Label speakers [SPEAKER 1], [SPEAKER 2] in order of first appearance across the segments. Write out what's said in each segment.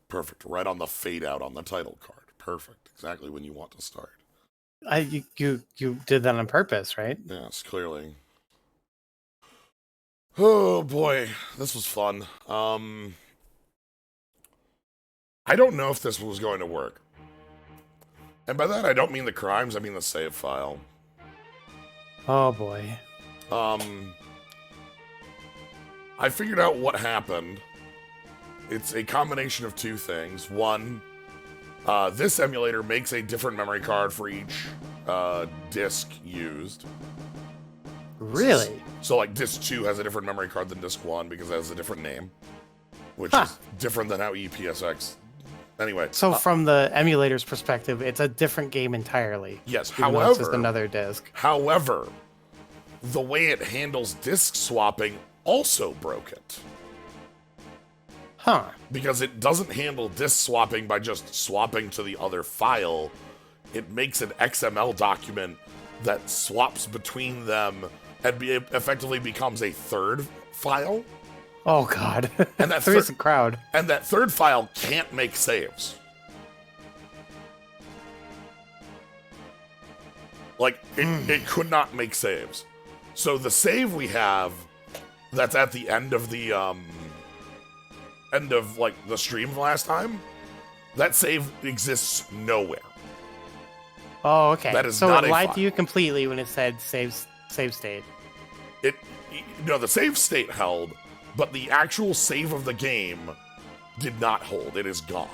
[SPEAKER 1] Perfect. Right on the fade out on the title card. Perfect. Exactly when you want to start.
[SPEAKER 2] You did that on purpose, right?
[SPEAKER 1] Yes, clearly. Oh boy, this was fun. I don't know if this was going to work. And by that I don't mean the crimes, I mean the save file.
[SPEAKER 2] Oh boy.
[SPEAKER 1] I figured out what happened. It's a combination of two things. One, this emulator makes a different memory card for each disk used.
[SPEAKER 2] Really?
[SPEAKER 1] So like disk 2 has a different memory card than disk 1 because it has a different name, which is different than how EPSX. Anyway.
[SPEAKER 2] So from the emulator's perspective, it's a different game entirely.
[SPEAKER 1] Yes,
[SPEAKER 2] however, it's just another disk.
[SPEAKER 1] However, the way it handles disk swapping also broke it.
[SPEAKER 2] Huh.
[SPEAKER 1] Because it doesn't handle disk swapping by just swapping to the other file. It makes an XML document that swaps between them and effectively becomes a third file.
[SPEAKER 2] Oh god.
[SPEAKER 1] And that
[SPEAKER 2] there's a crowd.
[SPEAKER 1] And that third file can't make saves. Like, it could not make saves. So the save we have that's at the end of the the stream last time, that save exists nowhere.
[SPEAKER 2] Oh, okay.
[SPEAKER 1] That is
[SPEAKER 2] so
[SPEAKER 1] not
[SPEAKER 2] it
[SPEAKER 1] a
[SPEAKER 2] lied
[SPEAKER 1] file.
[SPEAKER 2] to you completely when it said save state.
[SPEAKER 1] The save state held, but the actual save of the game did not hold. It is gone.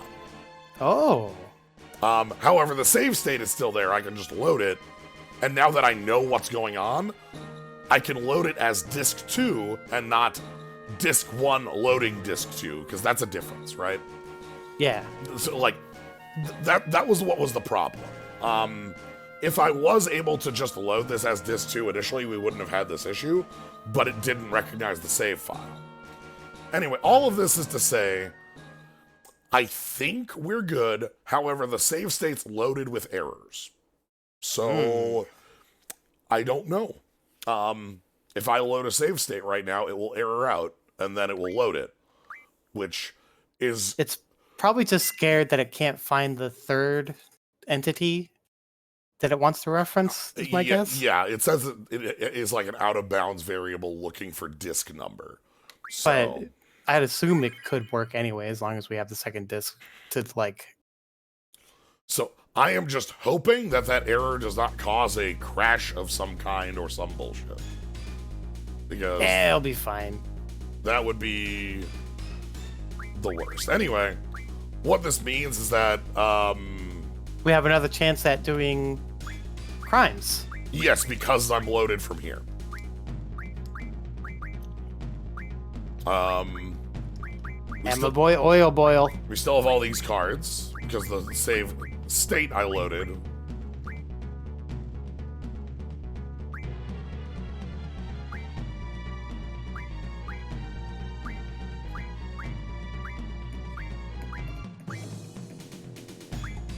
[SPEAKER 2] Oh.
[SPEAKER 1] However, the save state is still there. I can just load it, and now that I know what's going on, I can load it as disk 2 and not disk 1 loading disk 2, because that's a difference, right?
[SPEAKER 2] Yeah.
[SPEAKER 1] So, like, that was what was the problem. If I was able to just load this as disk 2 initially, we wouldn't have had this issue, but it didn't recognize the save file. Anyway, all of this is to say, I think we're good. However, the save state's loaded with errors. So, I don't know. If I load a save state right now, it will error out, and then it will load it, which is...
[SPEAKER 2] It's probably just scared that it can't find the third entity that it wants to reference, is my guess?
[SPEAKER 1] Yeah, it says it is like an out-of-bounds variable looking for disk number. So,
[SPEAKER 2] but I'd assume it could work anyway, as long as we have the second disk to, like...
[SPEAKER 1] So, I am just hoping that error does not cause a crash of some kind or some bullshit. Because...
[SPEAKER 2] it'll be fine.
[SPEAKER 1] That would be the worst. Anyway, what this means is that,
[SPEAKER 2] we have another chance at doing crimes.
[SPEAKER 1] yes, because I'm loaded from here.
[SPEAKER 2] Emma boy, oil boil.
[SPEAKER 1] We still have all these cards, because the save state I loaded.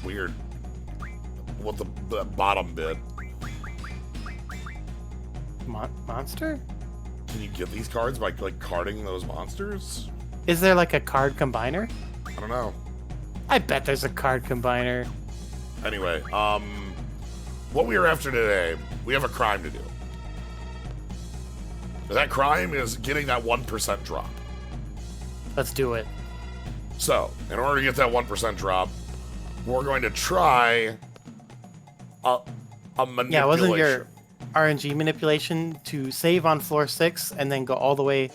[SPEAKER 1] Weird. What the bottom bit?
[SPEAKER 2] Monster?
[SPEAKER 1] Can you get these cards by like carding those monsters?
[SPEAKER 2] Is there like a card combiner?
[SPEAKER 1] I don't know.
[SPEAKER 2] I bet there's a card combiner.
[SPEAKER 1] Anyway, what we are after today, we have a crime to do. That crime is getting that 1% drop.
[SPEAKER 2] Let's do it.
[SPEAKER 1] So, in order to get that 1% drop, we're going to try a manipulation.
[SPEAKER 2] Yeah, wasn't your RNG manipulation to save on floor 6 and then go all the way... you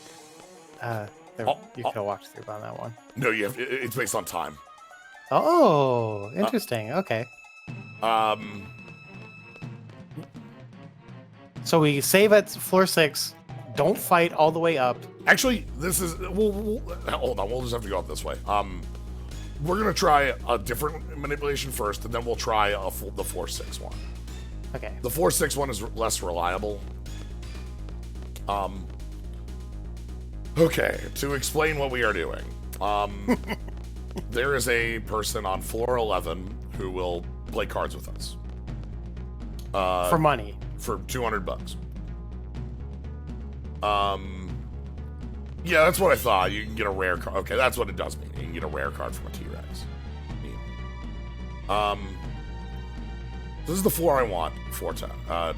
[SPEAKER 2] could have walked through on that one.
[SPEAKER 1] No, it's based on time.
[SPEAKER 2] Oh, interesting. Okay. So we save at floor 6, don't fight all the way up.
[SPEAKER 1] Actually, this is... We'll hold on, we'll just have to go up this way. We're going to try a different manipulation first, and then we'll try the 4-6 one.
[SPEAKER 2] Okay.
[SPEAKER 1] The 4-6 one is less reliable. Okay, to explain what we are doing. There is a person on floor 11 who will play cards with us.
[SPEAKER 2] For money.
[SPEAKER 1] For $200. Yeah, that's what I thought. You can get a rare card. Okay, that's what it does mean. You can get a rare card from a T-Rex. Neat. This is the floor I want. 410.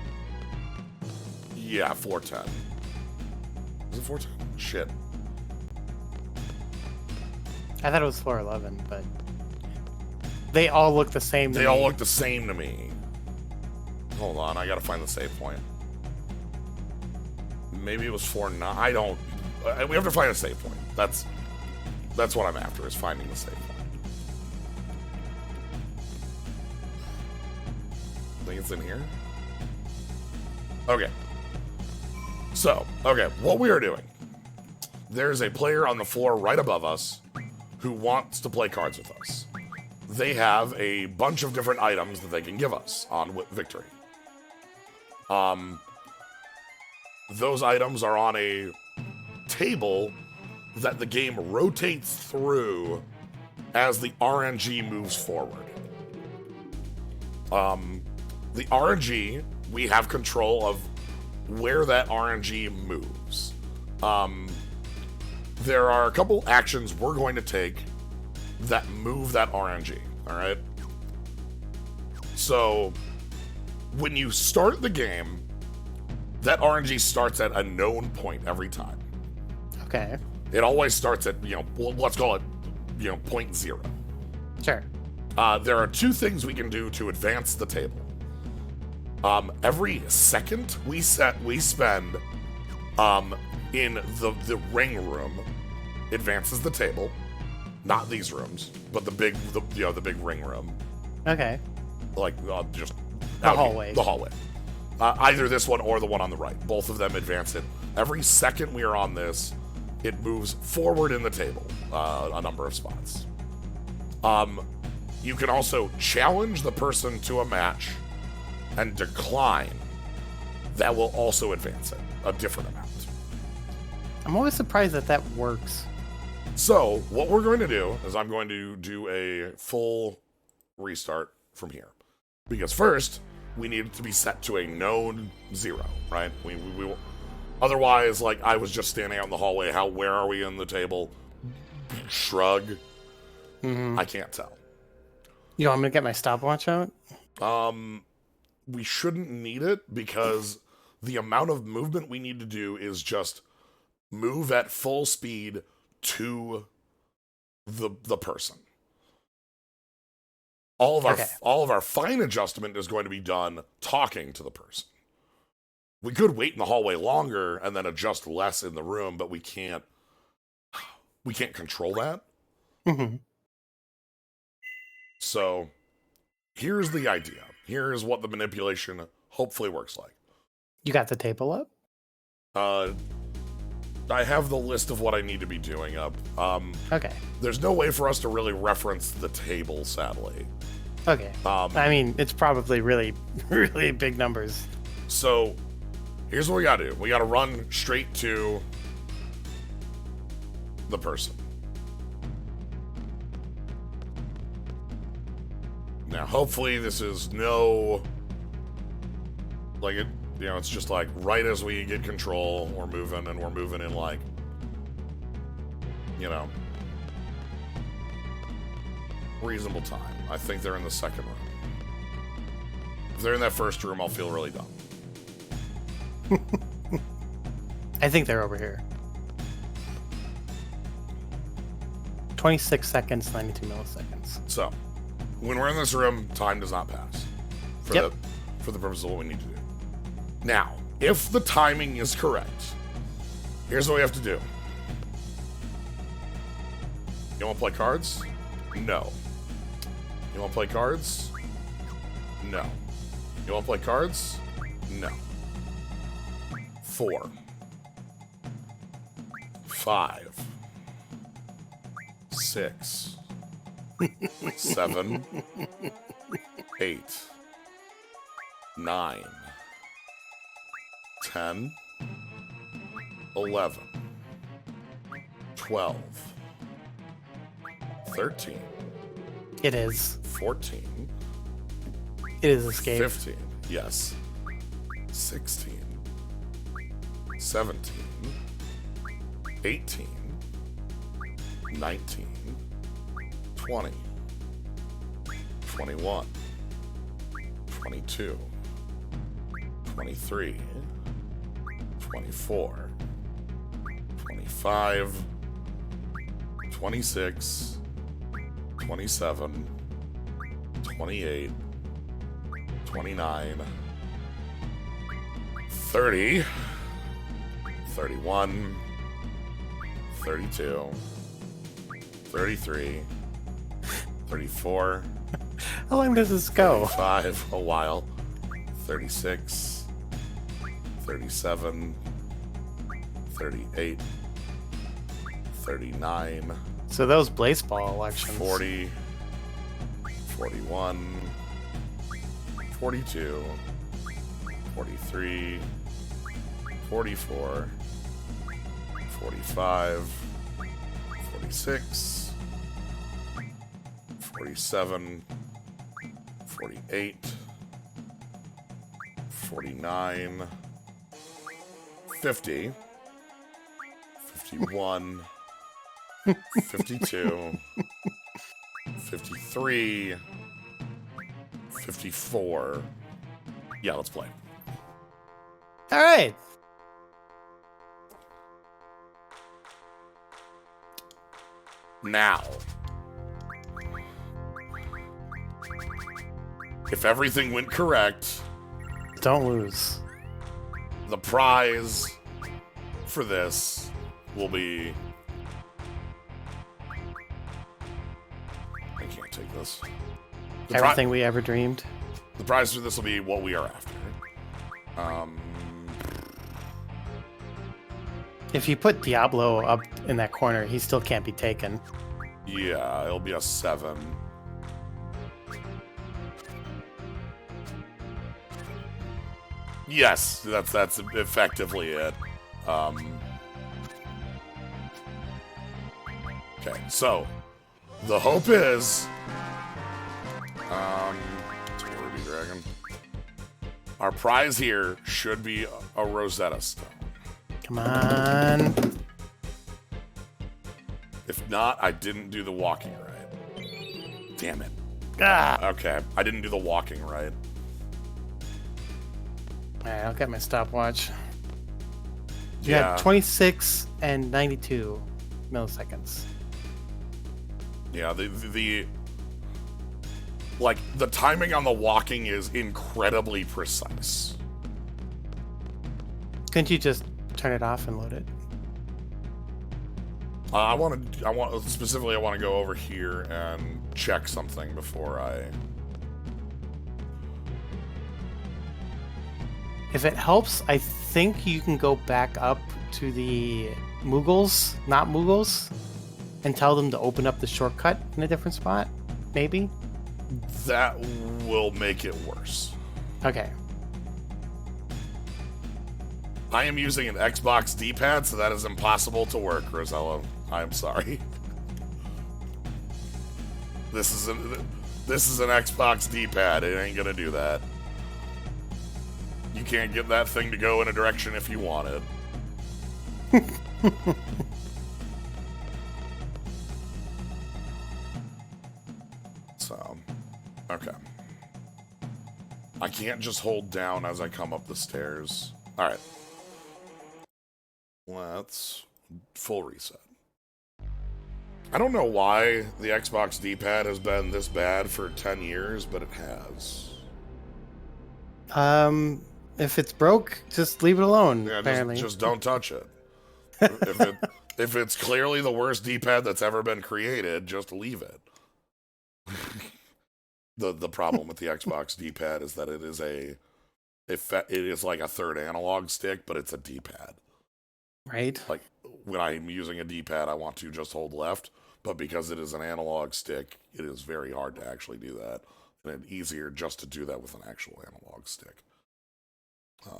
[SPEAKER 1] Yeah, 410. Is it 410? Shit.
[SPEAKER 2] I thought it was floor 11, but they all look the same to me.
[SPEAKER 1] They all look the same to me. Hold on, I gotta find the save point. Maybe it was 4-9. I don't. We have to find a save point. That's what I'm after, is finding the save point. I think it's in here. Okay. So, okay, what we are doing. There's a player on the floor right above us who wants to play cards with us. They have a bunch of different items that they can give us on victory. Those items are on a table that the game rotates through as the RNG moves forward. The RNG, we have control of where that RNG moves. There are a couple actions we're going to take that move that RNG, all right? So, when you start the game, that RNG starts at a known point every time.
[SPEAKER 2] Okay.
[SPEAKER 1] It always starts at, let's call it, point 0.
[SPEAKER 2] Sure.
[SPEAKER 1] There are 2 things we can do to advance the table. Every second we spend in the ring room advances the table. Not these rooms, but the big ring room.
[SPEAKER 2] Okay.
[SPEAKER 1] Like just
[SPEAKER 2] the hallway.
[SPEAKER 1] The hallway. Either this one or the one on the right. Both of them advance it. Every second we are on this, it moves forward in the table a number of spots. You can also challenge the person to a match and decline. That will also advance it a different amount.
[SPEAKER 2] I'm always surprised that works.
[SPEAKER 1] So, what we're going to do is I'm going to do a full restart from here. Because first, we need it to be set to a known 0, right? We will, otherwise, like, I was just standing out in the hallway, where are we in the table? Shrug.
[SPEAKER 2] Mm-hmm.
[SPEAKER 1] I can't tell.
[SPEAKER 2] You want me to get my stopwatch out?
[SPEAKER 1] We shouldn't need it, because the amount of movement we need to do is just move at full speed to the person. All of our fine adjustment is going to be done talking to the person. We could wait in the hallway longer and then adjust less in the room, but we can't control that.
[SPEAKER 2] Mm-hmm.
[SPEAKER 1] So here's the idea. Here's what the manipulation hopefully works like.
[SPEAKER 2] You got the table up?
[SPEAKER 1] I have the list of what I need to be doing up.
[SPEAKER 2] Okay.
[SPEAKER 1] There's no way for us to really reference the table, sadly.
[SPEAKER 2] Okay. I mean, it's probably really, really big numbers.
[SPEAKER 1] So, here's what we gotta do. We gotta run straight to the person. Now, hopefully this is it's just like right as we get control, we're moving in like, reasonable time. I think they're in the second room. If they're in that first room, I'll feel really dumb.
[SPEAKER 2] I think they're over here. 26 seconds, 92 milliseconds.
[SPEAKER 1] So, when we're in this room, time does not pass. For the purpose of what we need to do. Now, if the timing is correct, here's what we have to do. You want to play cards? No. You want to play cards? No. You want to play cards? No. 4. 5. 6. 7. 8. 9. 10. 11. 12. 13.
[SPEAKER 2] It is.
[SPEAKER 1] 14.
[SPEAKER 2] It is escape.
[SPEAKER 1] 15. Yes. 16. 17. 18, 19, 20, 21, 22, 23, 24, 25, 26, 27, 28, 29, 30, 31, 32, 33, 34,
[SPEAKER 2] How long does this go?
[SPEAKER 1] 35, a while, 36, 37, 38, 39,
[SPEAKER 2] So those baseball elections.
[SPEAKER 1] 40, 41, 42, 43, 44, 45, 46, 47, 48, 49, 50, 51, 52, 53, 54. Yeah, let's play.
[SPEAKER 2] All right.
[SPEAKER 1] Now, if everything went correct,
[SPEAKER 2] Don't lose.
[SPEAKER 1] the prize for this will be... I can't take this.
[SPEAKER 2] Everything we ever dreamed.
[SPEAKER 1] The prize for this will be what we are after.
[SPEAKER 2] If you put Diablo up in that corner, he still can't be taken.
[SPEAKER 1] Yeah, it'll be a 7. Yes, that's effectively it. Okay, so the hope is, Ruby Dragon. Our prize here should be a Rosetta Stone.
[SPEAKER 2] Come on.
[SPEAKER 1] If not, I didn't do the walking right. Damn it.
[SPEAKER 2] Ah.
[SPEAKER 1] Okay, I didn't do the walking right.
[SPEAKER 2] All right, I'll get my stopwatch. You
[SPEAKER 1] Yeah.
[SPEAKER 2] had 26 and 92 milliseconds.
[SPEAKER 1] Yeah, the like the timing on the walking is incredibly precise.
[SPEAKER 2] Couldn't you just turn it off and load it?
[SPEAKER 1] I want specifically, I want to go over here and check something before I...
[SPEAKER 2] If it helps, I think you can go back up to the Moogles, not Moogles, and tell them to open up the shortcut in a different spot, maybe?
[SPEAKER 1] That will make it worse.
[SPEAKER 2] Okay.
[SPEAKER 1] I am using an Xbox D-pad, so that is impossible to work, Rosella. I'm sorry. This is an Xbox D-pad. It ain't gonna do that. You can't get that thing to go in a direction if you want it. So, okay. I can't just hold down as I come up the stairs. All right. Let's full reset. I don't know why the Xbox D-pad has been this bad for 10 years, but it has.
[SPEAKER 2] If it's broke, just leave it alone,
[SPEAKER 1] Yeah,
[SPEAKER 2] apparently.
[SPEAKER 1] just don't touch it. If it's clearly the worst D-pad that's ever been created, just leave it. The problem with the Xbox D-pad is that it is like a third analog stick, but it's a D-pad.
[SPEAKER 2] Right?
[SPEAKER 1] Like, when I'm using a D-pad, I want to just hold left, but because it is an analog stick, it is very hard to actually do that, and it's easier just to do that with an actual analog stick.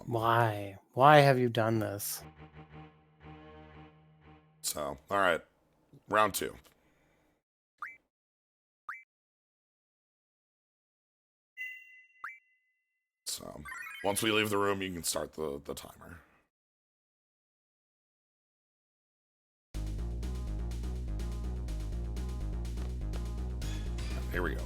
[SPEAKER 2] Why? Why have you done this?
[SPEAKER 1] So, all right, round 2. So, once we leave the room, you can start the timer. Here we go.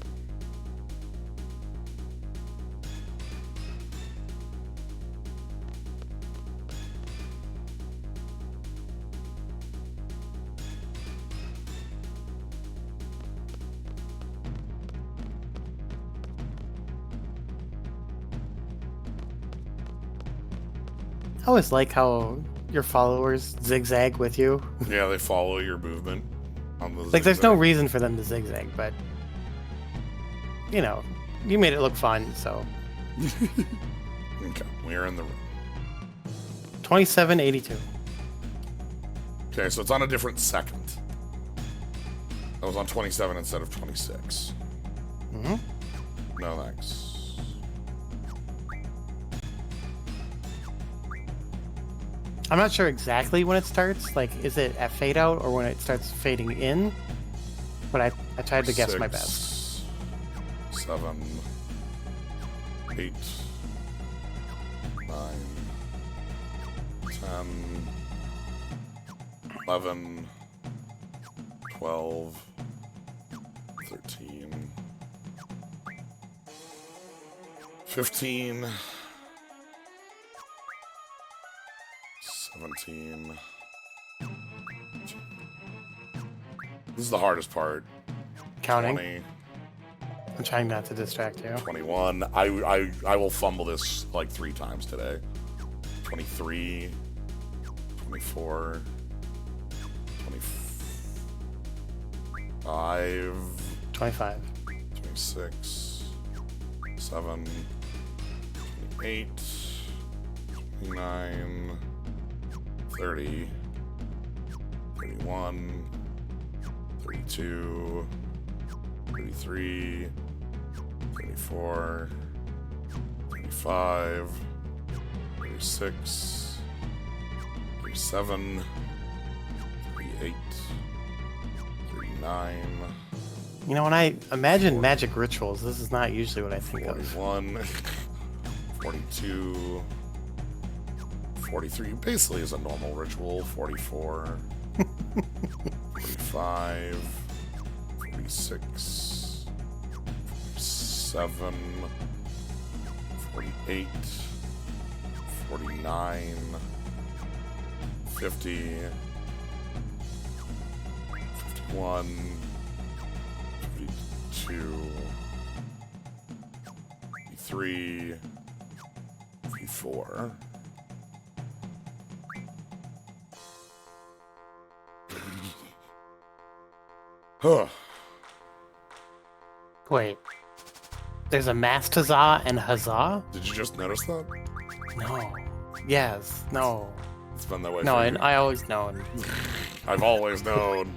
[SPEAKER 2] I always like how your followers zigzag with you.
[SPEAKER 1] Yeah, they follow your movement on the
[SPEAKER 2] Like, there's no reason for them to zigzag, but you know, you made it look fun. So
[SPEAKER 1] Okay, we're in the room.
[SPEAKER 2] 2782.
[SPEAKER 1] Okay, so it's on a different second. That was on 27 instead of 26.
[SPEAKER 2] Mm-hmm.
[SPEAKER 1] No thanks.
[SPEAKER 2] I'm not sure exactly when it starts. Like, is it at fade out or when it starts fading in? But I tried to guess my best.
[SPEAKER 1] 7, 8, 9, 10, 11, 12, 13, 15, 17. This is the hardest part.
[SPEAKER 2] Counting.
[SPEAKER 1] 20,
[SPEAKER 2] I'm trying not to distract you.
[SPEAKER 1] 21. I will fumble this like 3 times today. 23, 24, 25,
[SPEAKER 2] 25.
[SPEAKER 1] 26, 7, 28, 29, 30, 31, 32, 33, 34, 35, 36, 37, 38, 39,
[SPEAKER 2] You know, when I imagine magic rituals, this is not usually what I think of.
[SPEAKER 1] 41, 42, 43 basically is a normal ritual. 44, 45, 46, 47, 48, 49, 50, 51, 52, 53, 54. Huh.
[SPEAKER 2] Wait. There's a masked huzzah and huzzah?
[SPEAKER 1] Did you just notice that?
[SPEAKER 2] No. Yes. No.
[SPEAKER 1] It's been that way
[SPEAKER 2] No,
[SPEAKER 1] for
[SPEAKER 2] and
[SPEAKER 1] you.
[SPEAKER 2] I always known.
[SPEAKER 1] I've always known.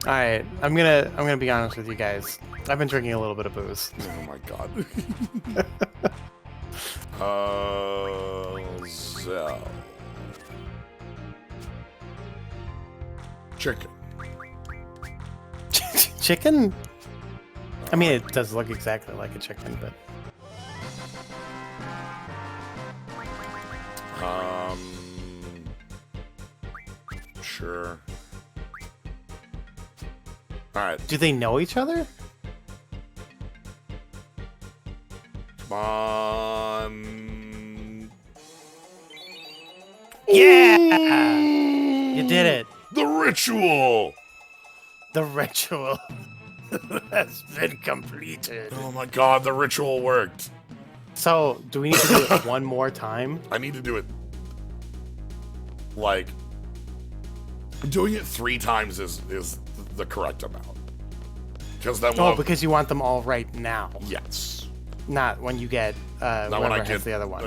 [SPEAKER 2] Alright, I'm gonna be honest with you guys. I've been drinking a little bit of booze.
[SPEAKER 1] Oh my god. So. Chicken.
[SPEAKER 2] Chicken? I mean, it does look exactly like a chicken, but
[SPEAKER 1] Sure. Alright,
[SPEAKER 2] do they know each other?
[SPEAKER 1] come on.
[SPEAKER 2] Yeah! You did it.
[SPEAKER 1] The ritual!
[SPEAKER 2] The ritual has been completed.
[SPEAKER 1] Oh my god, the ritual worked.
[SPEAKER 2] So, do we need to do it one more time?
[SPEAKER 1] I need to do it. Like, doing it 3 times is the correct amount. Because then we'll
[SPEAKER 2] Oh,
[SPEAKER 1] have-
[SPEAKER 2] because you want them all right now,
[SPEAKER 1] Yes.
[SPEAKER 2] not when you get
[SPEAKER 1] Not
[SPEAKER 2] whoever
[SPEAKER 1] when I
[SPEAKER 2] has
[SPEAKER 1] get
[SPEAKER 2] the other one.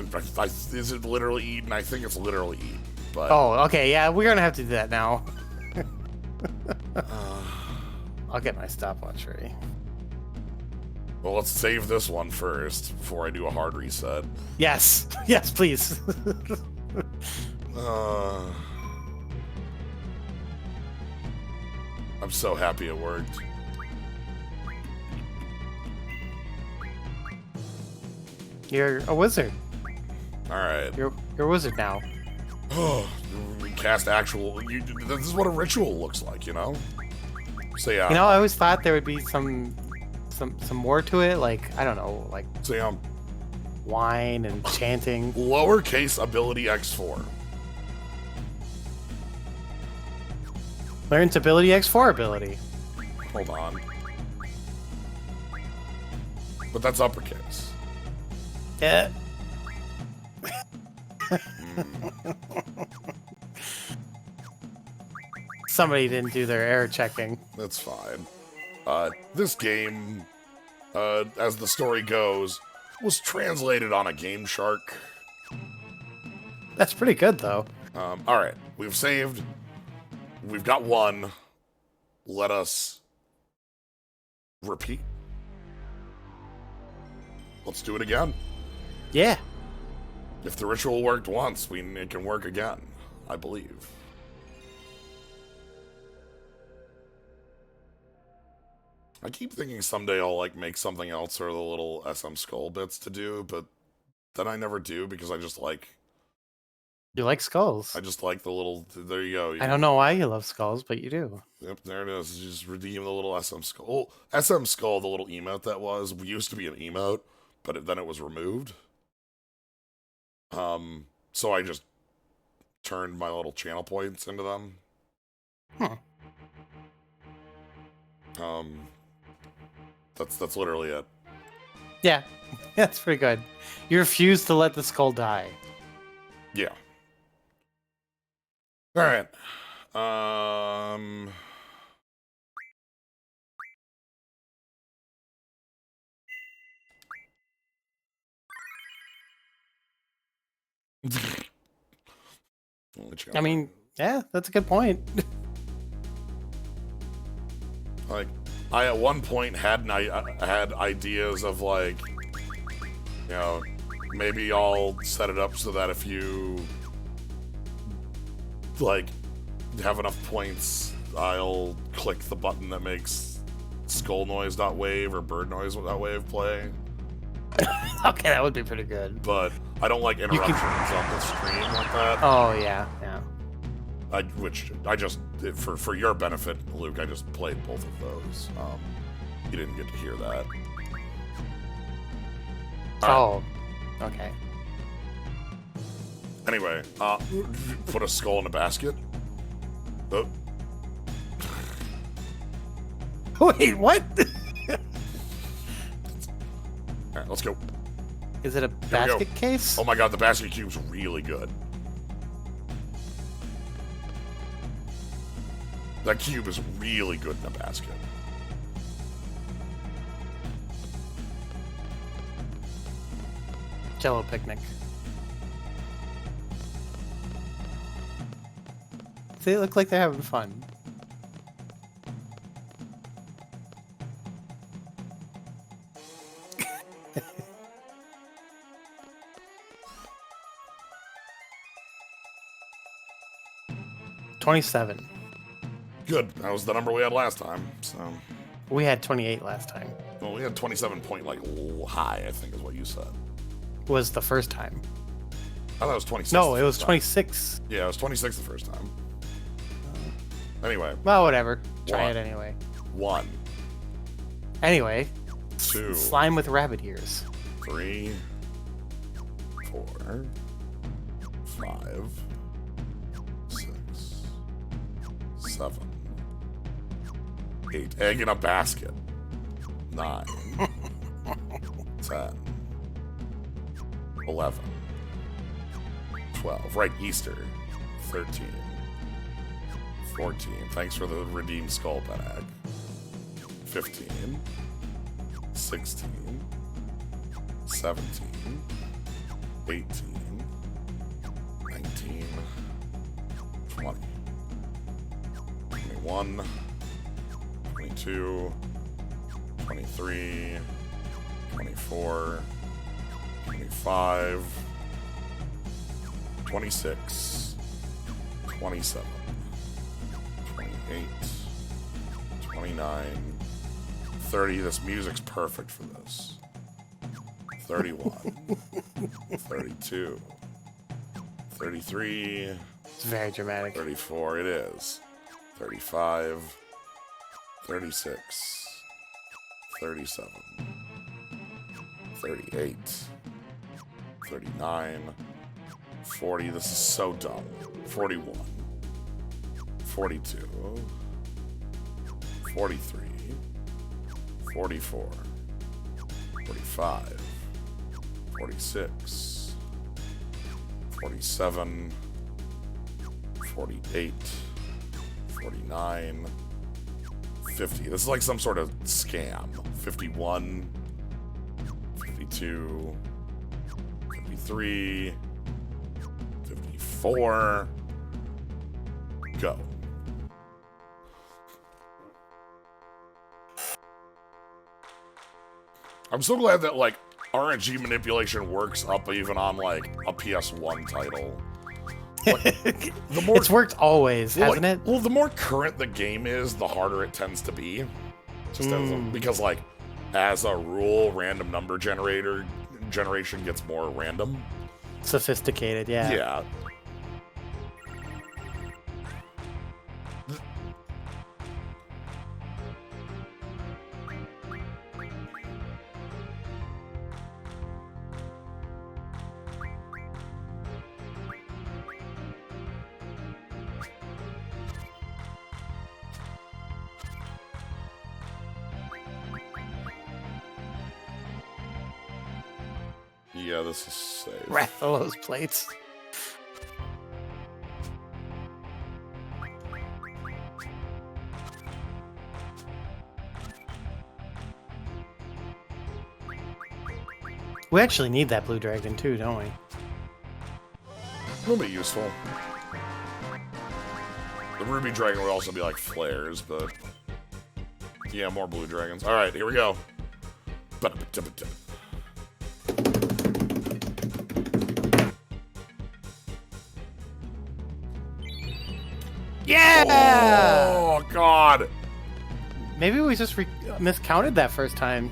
[SPEAKER 1] Is it literally eaten? I think it's literally eaten. But
[SPEAKER 2] Oh, okay, yeah, we're gonna have to do that now. I'll get my stopwatch ready.
[SPEAKER 1] well, let's save this one first before I do a hard reset.
[SPEAKER 2] Yes, yes, please.
[SPEAKER 1] I'm so happy it worked.
[SPEAKER 2] You're a wizard.
[SPEAKER 1] All right.
[SPEAKER 2] You're a wizard now.
[SPEAKER 1] Oh, cast actual... this is what a ritual looks like, you know? So, yeah.
[SPEAKER 2] You know, I always thought there would be some more to it, like, I don't know, like
[SPEAKER 1] So, yeah.
[SPEAKER 2] wine and chanting.
[SPEAKER 1] Lowercase ability X4.
[SPEAKER 2] Learns ability X4 ability.
[SPEAKER 1] Hold on. But that's uppercase.
[SPEAKER 2] Yeah. Somebody didn't do their error checking.
[SPEAKER 1] That's fine. This game, as the story goes, was translated on a Game Shark.
[SPEAKER 2] That's pretty good, though.
[SPEAKER 1] Alright, we've saved. We've got one. Let us repeat. Let's do it again.
[SPEAKER 2] Yeah.
[SPEAKER 1] If the ritual worked once, it can work again, I believe. I keep thinking someday I'll like make something else or the little SM Skull bits to do, but then I never do because I just like
[SPEAKER 2] skulls.
[SPEAKER 1] I just like the little. There you go.
[SPEAKER 2] I don't know why you love skulls, but you do.
[SPEAKER 1] Yep, there it is. You just redeem the little SM Skull. Oh, SM Skull, the little emote that was, used to be an emote, but then it was removed. So I just turned my little channel points into them. That's literally it.
[SPEAKER 2] Yeah, that's pretty good. You refuse to let the skull die.
[SPEAKER 1] Yeah. All right.
[SPEAKER 2] I mean, yeah, that's a good point.
[SPEAKER 1] Like, I at one point had had ideas of like, you know, maybe I'll set it up so that if you like have enough points, I'll click the button that makes skull noise.wave or bird noise.wave play.
[SPEAKER 2] Okay, that would be pretty good.
[SPEAKER 1] But I don't like interruptions on the stream like that.
[SPEAKER 2] Oh yeah, yeah.
[SPEAKER 1] Which I just, for your benefit, Luke, I just played both of those. You didn't get to hear that.
[SPEAKER 2] Oh, okay.
[SPEAKER 1] Anyway, put a skull in a basket. Oh.
[SPEAKER 2] Wait, what?
[SPEAKER 1] Alright, let's go.
[SPEAKER 2] Is it a basket case?
[SPEAKER 1] Oh my god, the basket cube's really good. That cube is really good in a basket.
[SPEAKER 2] Jello picnic. They look like they're having fun. $27.
[SPEAKER 1] Good. That was the number we had last time. So
[SPEAKER 2] We had 28 last time.
[SPEAKER 1] well, we had 27 point like high, I think is what you said.
[SPEAKER 2] Was the first time.
[SPEAKER 1] I thought it was 26.
[SPEAKER 2] No, it was 26.
[SPEAKER 1] Yeah, it was 26 the first time. Anyway.
[SPEAKER 2] Well, whatever. Try
[SPEAKER 1] One.
[SPEAKER 2] it anyway.
[SPEAKER 1] 1,
[SPEAKER 2] Anyway.
[SPEAKER 1] 2,
[SPEAKER 2] Slime with rabbit ears.
[SPEAKER 1] 3, 4, 5, 6, 7, 8. Egg in a basket. 9, 10, 11, 12. Right, Easter. 13, 14. Thanks for the redeemed skull bag. 15, 16, 17, 18, 19, 20, 21, 22, 23, 24, 25, 26, 27, 28, 29, 30. This music's perfect for this. 31, 32, 33,
[SPEAKER 2] It's very dramatic.
[SPEAKER 1] 34 it is. 35. 36. 37. 38. 39. 40. This is so dumb. 41. 42. 43. 44. 45. 46. 47. 48. 49. 50. This is like some sort of scam. 51. 52. 53. 54. Go. I'm so glad that, like, RNG manipulation works up even on, like, a PS1 title. Like, the more,
[SPEAKER 2] it's worked always,
[SPEAKER 1] well,
[SPEAKER 2] hasn't
[SPEAKER 1] like,
[SPEAKER 2] it?
[SPEAKER 1] Well, the more current the game is, the harder it tends to be. Just because, like, as a rule, random number generation gets more random.
[SPEAKER 2] Sophisticated, yeah.
[SPEAKER 1] Yeah. Yeah, this is safe.
[SPEAKER 2] Rathalos plates. We actually need that blue dragon too, don't we?
[SPEAKER 1] A little bit useful. The ruby dragon would also be like flares, but yeah, more blue dragons. All right, here we go.
[SPEAKER 2] Yeah!
[SPEAKER 1] Oh God!
[SPEAKER 2] Maybe we just miscounted that first time.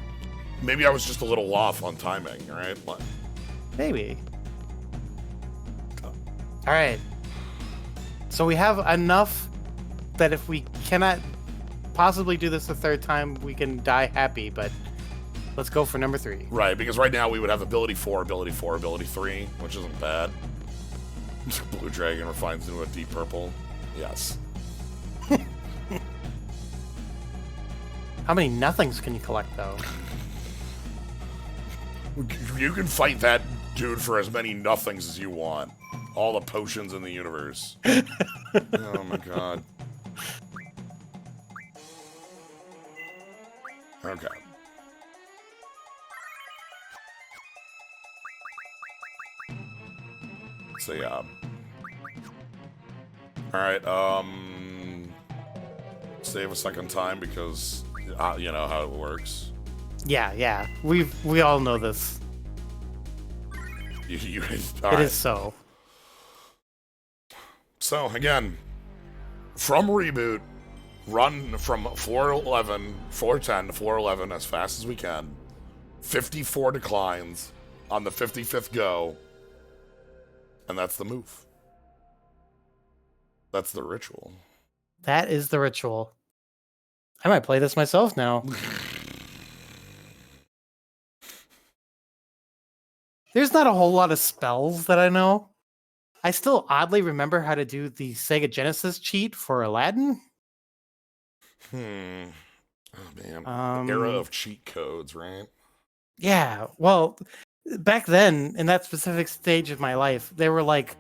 [SPEAKER 1] Maybe I was just a little off on timing, right? Like,
[SPEAKER 2] Maybe. All right. So we have enough that if we cannot possibly do this a third time, we can die happy, but let's go for number 3.
[SPEAKER 1] right, because right now we would have ability 4, ability 4, ability 3, which isn't bad. Blue dragon refines into a deep purple. Yes.
[SPEAKER 2] How many nothings can you collect, though?
[SPEAKER 1] You can fight that dude for as many nothings as you want. All the potions in the universe. Oh my God. Okay. So yeah. Alright, save a second time because you know how it works.
[SPEAKER 2] Yeah. We all know this.
[SPEAKER 1] It
[SPEAKER 2] is so.
[SPEAKER 1] So again, from reboot, run from floor 11, floor 10 to floor 11 as fast as we can. 54 declines on the 55th go, and that's the move. That's the ritual.
[SPEAKER 2] That is the ritual. I might play this myself now. There's not a whole lot of spells that I know. I still oddly remember how to do the Sega Genesis cheat for Aladdin.
[SPEAKER 1] Oh man. The era of cheat codes, right?
[SPEAKER 2] Yeah. Well, back then, in that specific stage of my life, they were like,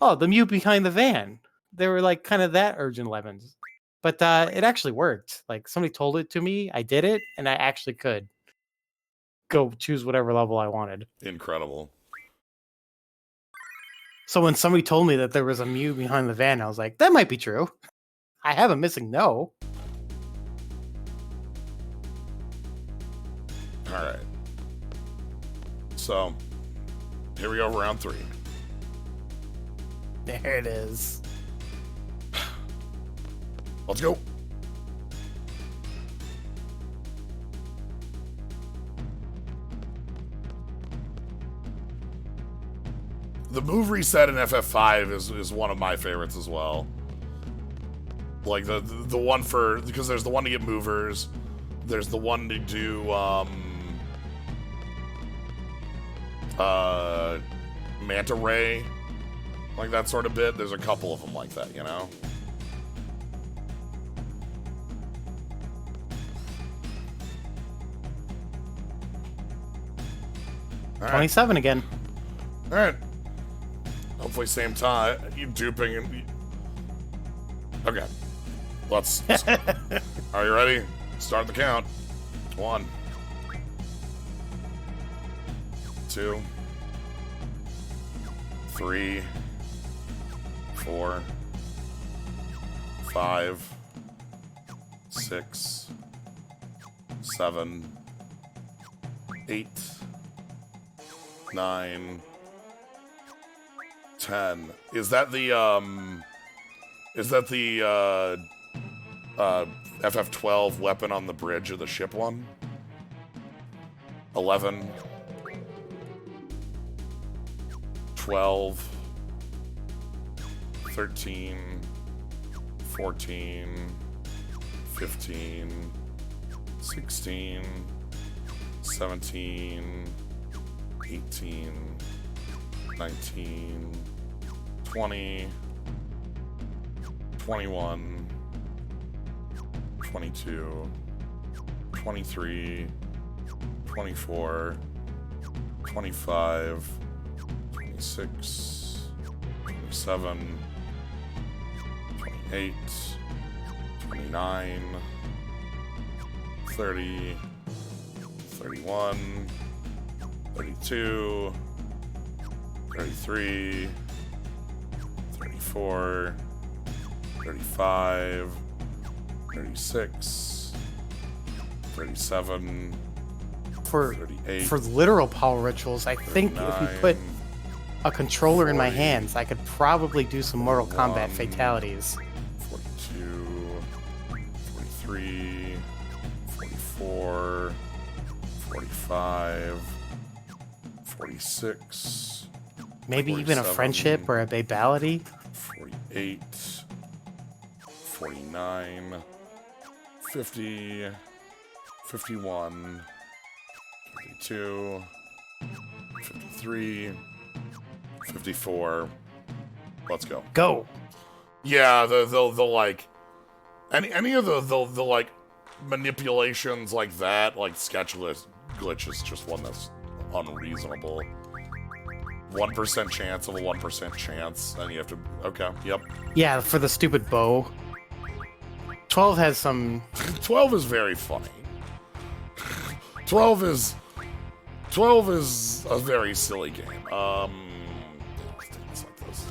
[SPEAKER 2] oh, the mute behind the van. They were like kind of that Urgent Lemons. But it actually worked. Like somebody told it to me, I did it, and I actually could go choose whatever level I wanted.
[SPEAKER 1] Incredible.
[SPEAKER 2] So when somebody told me that there was a Mew behind the van, I was like, that might be true. I have a missing no.
[SPEAKER 1] Alright. So, here we go, round 3.
[SPEAKER 2] There it is.
[SPEAKER 1] Let's go. The move reset in FF5 is one of my favorites as well. Like the one for, because there's the one to get movers, there's the one to do manta ray, like that sort of bit. There's a couple of them like that, you know.
[SPEAKER 2] All 27 again.
[SPEAKER 1] All right. Hopefully same time. You duping and... Okay. Let's... Are you ready? Start the count. 1, 2, 3, 4, 5, 6, 7, 8, 9, 10. Is that the FF12 weapon on the bridge of the ship one? 11, 12, 13, 14, 15, 16, 17, 18, 19, 20, 21, 22, 23, 24, 25, 26, 27, 28, 29, 30, 31, 32, 33, 34, 35, 36, 37,
[SPEAKER 2] For
[SPEAKER 1] 38,
[SPEAKER 2] for literal power rituals, I think if you put
[SPEAKER 1] 39,
[SPEAKER 2] a controller in my
[SPEAKER 1] 40,
[SPEAKER 2] hands, I could probably do some Mortal Kombat
[SPEAKER 1] 41,
[SPEAKER 2] fatalities.
[SPEAKER 1] 42, 43, 44, 45, 46,
[SPEAKER 2] Maybe even a
[SPEAKER 1] 47,
[SPEAKER 2] friendship or a babality.
[SPEAKER 1] 48, 49, 50, 51, 52, 53, 54. Let's go.
[SPEAKER 2] Go.
[SPEAKER 1] Yeah, the like any of the like manipulations like that, like sketch glitch is just one that's unreasonable. 1% chance of a 1% chance, and you have to. Okay, yep.
[SPEAKER 2] Yeah, for the stupid bow. 12 has some.
[SPEAKER 1] 12 is very funny. 12 is a very silly game. Things like this.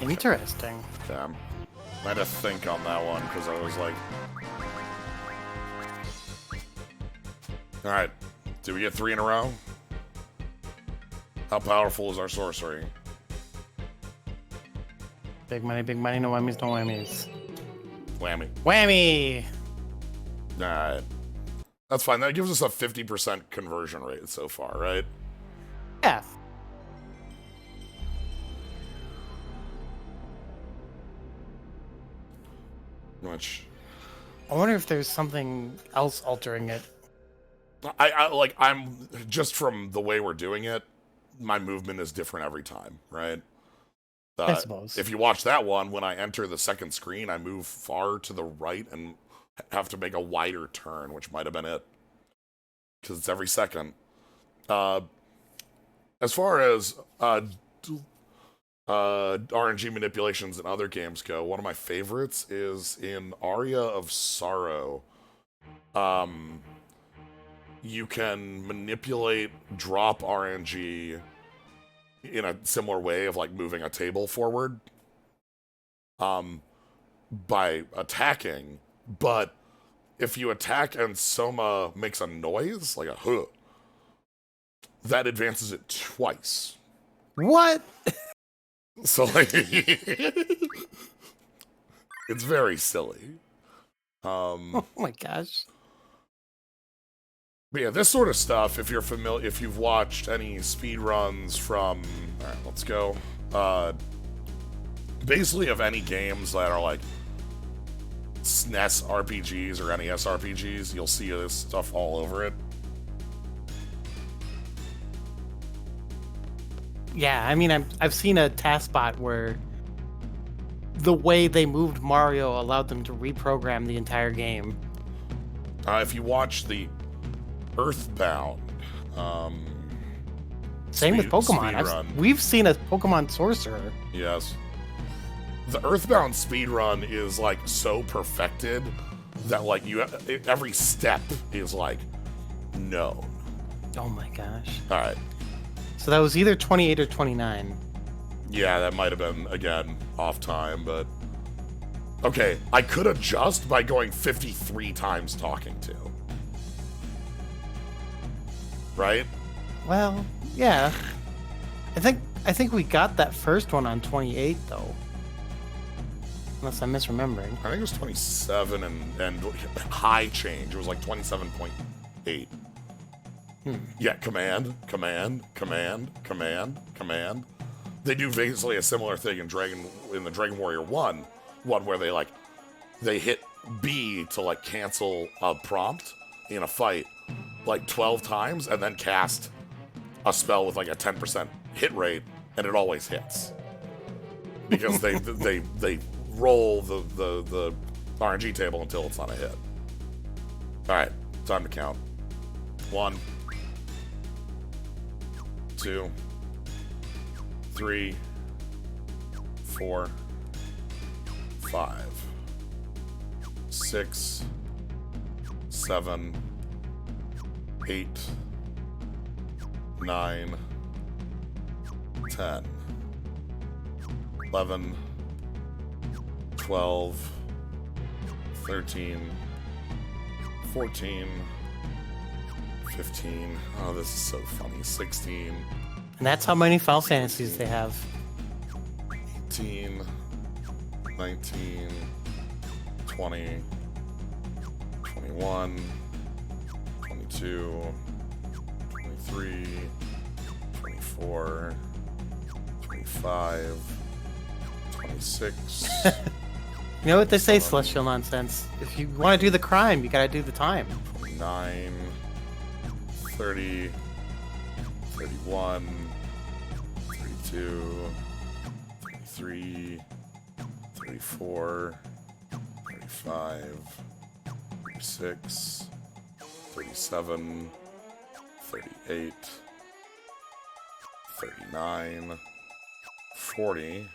[SPEAKER 2] Interesting.
[SPEAKER 1] Damn. I had to think on that one because I was like, all right, did we get 3 in a row? How powerful is our sorcery?
[SPEAKER 2] Big money, no whammies, no whammies.
[SPEAKER 1] Whammy.
[SPEAKER 2] Whammy!
[SPEAKER 1] Alright. That's fine. That gives us a 50% conversion rate so far, right?
[SPEAKER 2] Yeah.
[SPEAKER 1] Which
[SPEAKER 2] I wonder if there's something else altering it.
[SPEAKER 1] I'm just from the way we're doing it, my movement is different every time, right?
[SPEAKER 2] I suppose.
[SPEAKER 1] If you watch that one, when I enter the second screen, I move far to the right and have to make a wider turn, which might have been it. Because it's every second. As far as RNG manipulations in other games go, one of my favorites is in Aria of Sorrow. You can manipulate drop RNG in a similar way of like moving a table forward by attacking, but if you attack and Soma makes a noise, like a huh, that advances it twice.
[SPEAKER 2] What?
[SPEAKER 1] So like it's very silly.
[SPEAKER 2] Oh my gosh.
[SPEAKER 1] But yeah, this sort of stuff, if you're familiar, if you've watched any speed runs from, all right, let's go. Basically of any games that are like SNES RPGs or NES RPGs, you'll see this stuff all over it.
[SPEAKER 2] Yeah, I mean, I've seen a taskbot where the way they moved Mario allowed them to reprogram the entire game.
[SPEAKER 1] If you watch the Earthbound,
[SPEAKER 2] same with Pokemon. We've seen a Pokemon Sorcerer.
[SPEAKER 1] Yes. The Earthbound speedrun is like so perfected that like every step is like known.
[SPEAKER 2] Oh my gosh.
[SPEAKER 1] All right.
[SPEAKER 2] So that was either 28 or 29.
[SPEAKER 1] Yeah, that might have been, again, off time, but... Okay, I could adjust by going 53 times talking to. Right?
[SPEAKER 2] Well, yeah. I think we got that first one on 28, though. Unless I'm misremembering.
[SPEAKER 1] I think it was 27 and high change. It was like 27.8. Yeah, command. They do basically a similar thing in the Dragon Warrior 1 where they hit B to like cancel a prompt in a fight like 12 times and then cast a spell with like a 10% hit rate and it always hits. Because they roll the RNG table until it's not a hit. Alright, time to count. 1, 2, 3, 4, 5, 6, 7, 8, 9, 10, 11, 12, 13, 14, 15. Oh, this is so funny. 16.
[SPEAKER 2] And that's how many Final Fantasies they have.
[SPEAKER 1] 18, 19, 20, 21, 22, 23, 24, 25, 26.
[SPEAKER 2] You know what they say, Celestial Nonsense? If you want to do the crime, you gotta do the time.
[SPEAKER 1] 29, 30, 31, 32, 33, 34, 35, 36, 37, 38, 39, 40,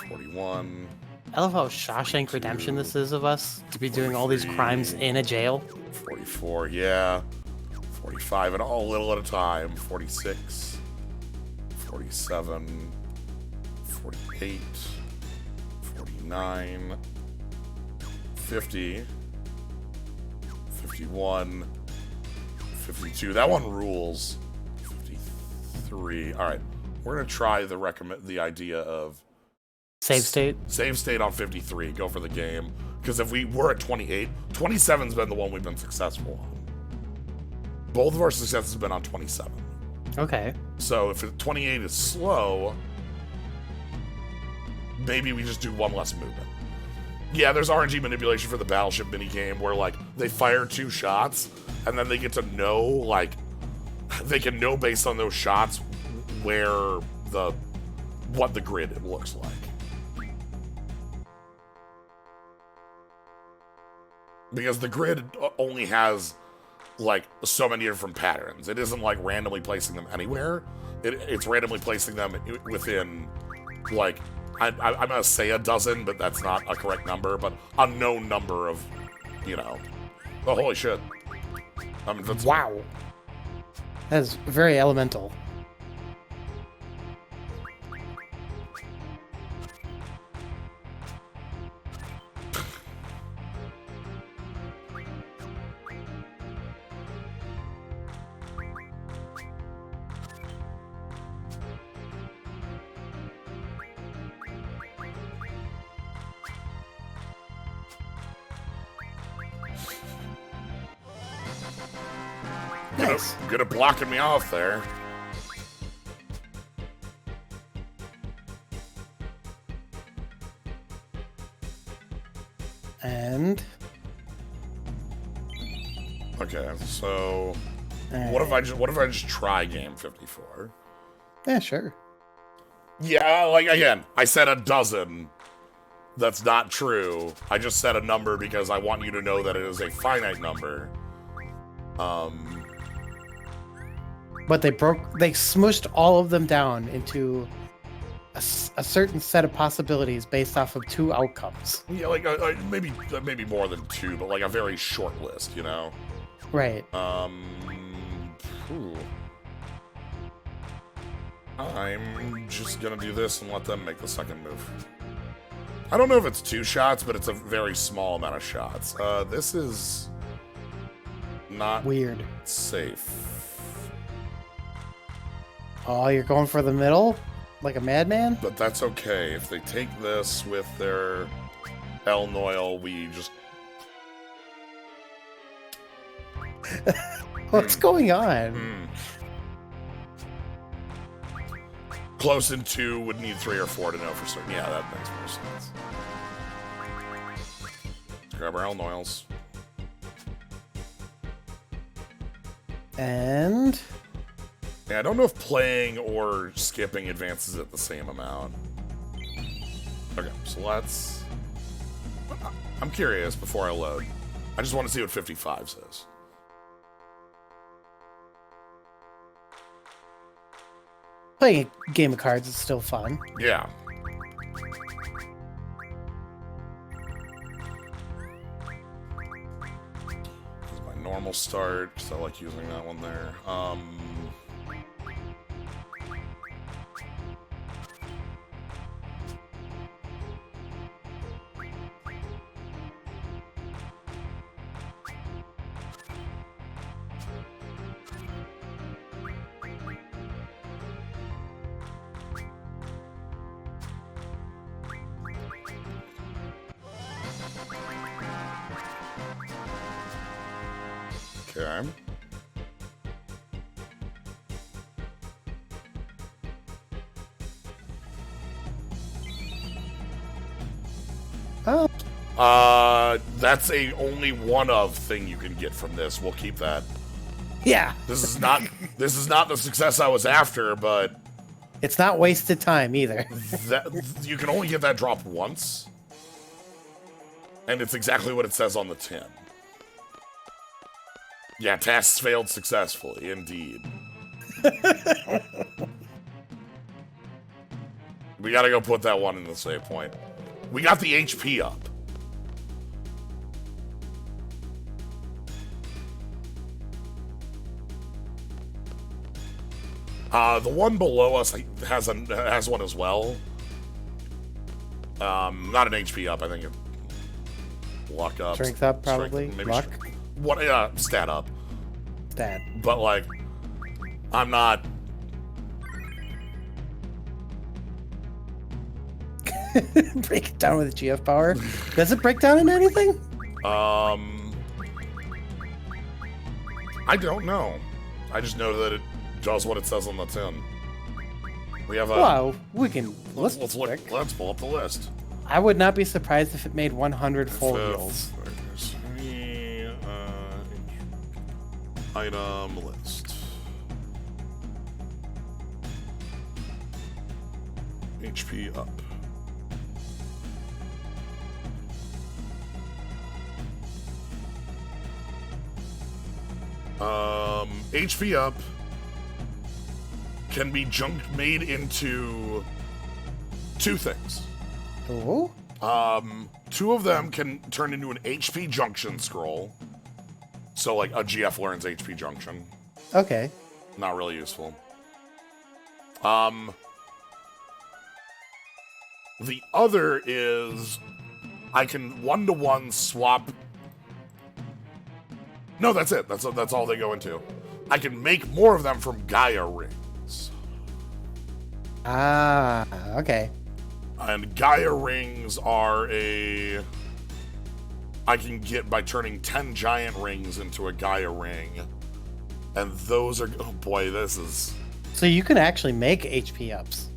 [SPEAKER 1] 41.
[SPEAKER 2] I love how Shawshank Redemption this is of us to be doing all these crimes in a jail.
[SPEAKER 1] 44, yeah. 45, and all a little at a time. 46, 47, 48, 49, 50, 51, 52. That one rules. 53. All right, we're gonna try the idea of
[SPEAKER 2] Save state.
[SPEAKER 1] Save state on 53. Go for the game. Because if we were at 28, 27's been the one we've been successful on. Both of our successes have been on 27.
[SPEAKER 2] Okay.
[SPEAKER 1] So if 28 is slow, maybe we just do one less movement. Yeah, there's RNG manipulation for the battleship minigame where, like, they fire 2 shots, and then they get to know, like, they can know based on those shots what the grid looks like. Because the grid only has, like, so many different patterns. It isn't like randomly placing them anywhere. it's randomly placing them within, like, I'm gonna say a dozen, but that's not a correct number, but a known number of, you know. Oh, holy shit. I'm invincible.
[SPEAKER 2] Wow. That is very elemental. Nice.
[SPEAKER 1] Good at blocking me off there.
[SPEAKER 2] And
[SPEAKER 1] okay, so
[SPEAKER 2] right.
[SPEAKER 1] what if I just try game 54?
[SPEAKER 2] Yeah, sure.
[SPEAKER 1] Yeah, like again, I said a dozen. That's not true. I just said a number because I want you to know that it is a finite number.
[SPEAKER 2] But they smushed all of them down into a certain set of possibilities based off of 2 outcomes.
[SPEAKER 1] Yeah, like maybe more than 2, but like a very short list, you know.
[SPEAKER 2] Right.
[SPEAKER 1] I'm just gonna do this and let them make the second move. I don't know if it's 2 shots, but it's a very small amount of shots. This is not
[SPEAKER 2] weird.
[SPEAKER 1] Safe.
[SPEAKER 2] Oh, you're going for the middle? Like a madman?
[SPEAKER 1] But that's okay. If they take this with their El Noil, we just...
[SPEAKER 2] What's going on?
[SPEAKER 1] Close in 2 would need 3 or 4 to know for certain. Yeah, that makes more sense. Let's grab our El Noils.
[SPEAKER 2] And...
[SPEAKER 1] yeah, I don't know if playing or skipping advances at the same amount. Okay, so let's... I'm curious before I load. I just want to see what 55 says.
[SPEAKER 2] Playing a game of cards is still fun.
[SPEAKER 1] Yeah. This is my normal start, because I like using that one there. Okay.
[SPEAKER 2] Oh.
[SPEAKER 1] That's a only one of thing you can get from this. We'll keep that.
[SPEAKER 2] Yeah.
[SPEAKER 1] This is not the success I was after, but
[SPEAKER 2] it's not wasted time either.
[SPEAKER 1] that you can only get that drop once. And it's exactly what it says on the tin. Yeah, tasks failed successfully, indeed. We gotta go put that one in the save point. We got the HP up. The one below us has one as well. Not an HP up, I think. Luck up.
[SPEAKER 2] Strength up, probably.
[SPEAKER 1] Maybe
[SPEAKER 2] luck.
[SPEAKER 1] What? Stat up.
[SPEAKER 2] Stat.
[SPEAKER 1] But like, I'm not.
[SPEAKER 2] Break it down with GF power. Does it break down into anything?
[SPEAKER 1] I don't know. I just know that it does what it says on the tin. We have a.
[SPEAKER 2] Well, we can.
[SPEAKER 1] Let's look. Let's pull up the list.
[SPEAKER 2] I would not be surprised if it made 100 full heals.
[SPEAKER 1] Item list. HP up. HP up can be made into two things.
[SPEAKER 2] Oh.
[SPEAKER 1] Two of them can turn into an HP junction scroll. So, like, a GF learns HP junction.
[SPEAKER 2] Okay.
[SPEAKER 1] Not really useful. The other is I can one-to-one swap. No, that's it. That's all they go into. I can make more of them from Gaia rings.
[SPEAKER 2] Ah, okay.
[SPEAKER 1] And Gaia rings are I can get by turning 10 giant rings into a Gaia ring. And those are, oh boy, this is...
[SPEAKER 2] So you can actually make HP ups.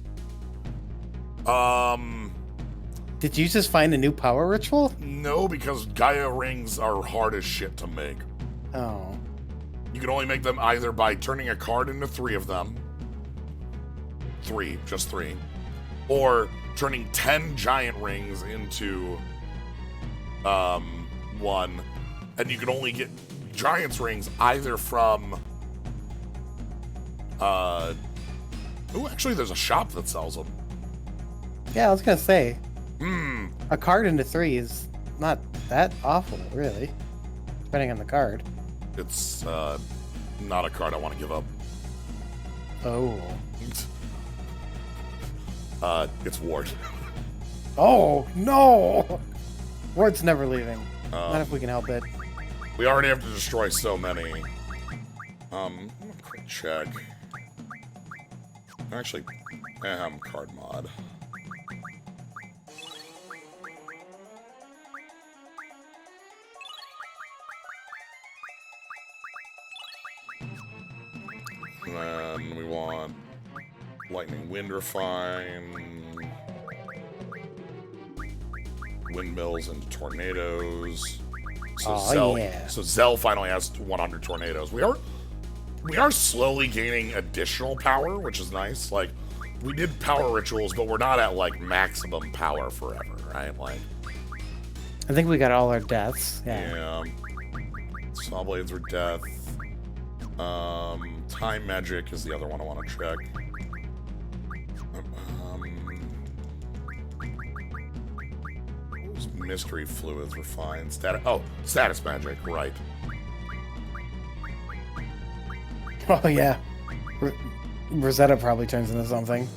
[SPEAKER 2] Did you just find a new power ritual?
[SPEAKER 1] No, because Gaia rings are hard as shit to make.
[SPEAKER 2] Oh.
[SPEAKER 1] You can only make them either by turning a card into 3 of them. 3, just 3. Or turning 10 giant rings into 1. And you can only get giant's rings either from actually there's a shop that sells them.
[SPEAKER 2] Yeah, I was gonna say. A card into 3 is not that awful, really. Depending on the card.
[SPEAKER 1] It's not a card I want to give up.
[SPEAKER 2] Oh.
[SPEAKER 1] It's Ward.
[SPEAKER 2] Oh, no! Ward's never leaving. Not if we can help it.
[SPEAKER 1] We already have to destroy so many. Quick check. Actually, card mod. And then we want Lightning Wind Refine, Windmills into Tornadoes. So
[SPEAKER 2] yeah.
[SPEAKER 1] So Zell finally has 100 tornadoes. We are slowly gaining additional power, which is nice. Like, we did power rituals, but we're not at like maximum power forever, right? Like,
[SPEAKER 2] I think we got all our deaths. Yeah.
[SPEAKER 1] Saw Blades were death. Time Magic is the other one I want to check. Mystery Fluids were fine. Status Magic, right.
[SPEAKER 2] Oh, yeah. Rosetta probably turns into something.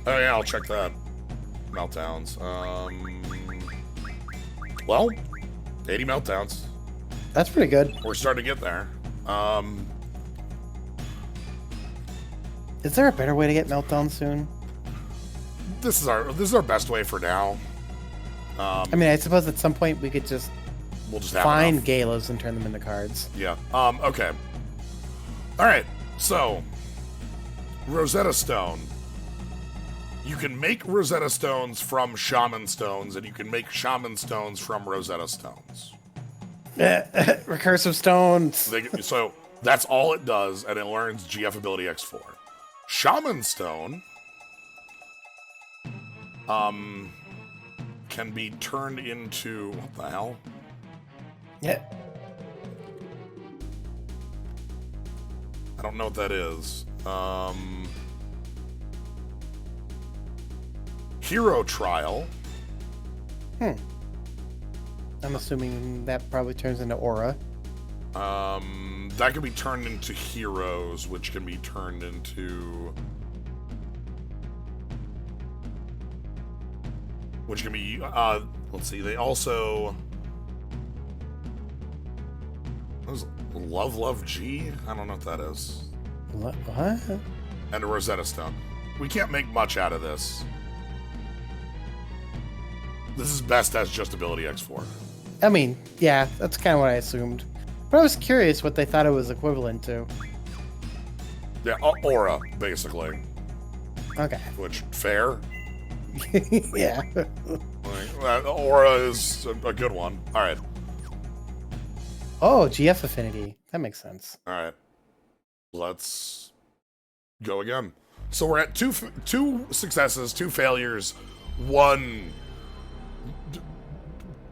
[SPEAKER 1] Oh, yeah, I'll check that. Meltdowns. Well, 80 meltdowns.
[SPEAKER 2] That's pretty good.
[SPEAKER 1] We're starting to get there.
[SPEAKER 2] Is there a better way to get meltdown soon?
[SPEAKER 1] This is our best way for now.
[SPEAKER 2] I mean, I suppose at some point we could
[SPEAKER 1] we'll just have
[SPEAKER 2] find
[SPEAKER 1] enough.
[SPEAKER 2] Galas and turn them into cards.
[SPEAKER 1] Yeah. Okay. All right. So, Rosetta Stone. You can make Rosetta Stones from Shaman Stones, and you can make Shaman Stones from Rosetta Stones.
[SPEAKER 2] Recursive stones.
[SPEAKER 1] So that's all it does, and it learns GF ability X4. Shaman Stone can be turned into what the hell?
[SPEAKER 2] Yeah.
[SPEAKER 1] I don't know what that is. Hero Trial.
[SPEAKER 2] I'm assuming that probably turns into Aura.
[SPEAKER 1] That can be turned into heroes, which can be turned into... Which can be, let's see, they also... What is it? Love G? I don't know what that is.
[SPEAKER 2] What?
[SPEAKER 1] And a Rosetta Stone. We can't make much out of this. This is best as just ability X4.
[SPEAKER 2] I mean, yeah, that's kind of what I assumed. But I was curious what they thought it was equivalent to.
[SPEAKER 1] Yeah, Aura, basically.
[SPEAKER 2] Okay.
[SPEAKER 1] Which, fair?
[SPEAKER 2] Yeah.
[SPEAKER 1] Aura is a good one. All right.
[SPEAKER 2] Oh, GF affinity. That makes sense.
[SPEAKER 1] All right. Let's go again. So we're at two successes, 2 failures, 1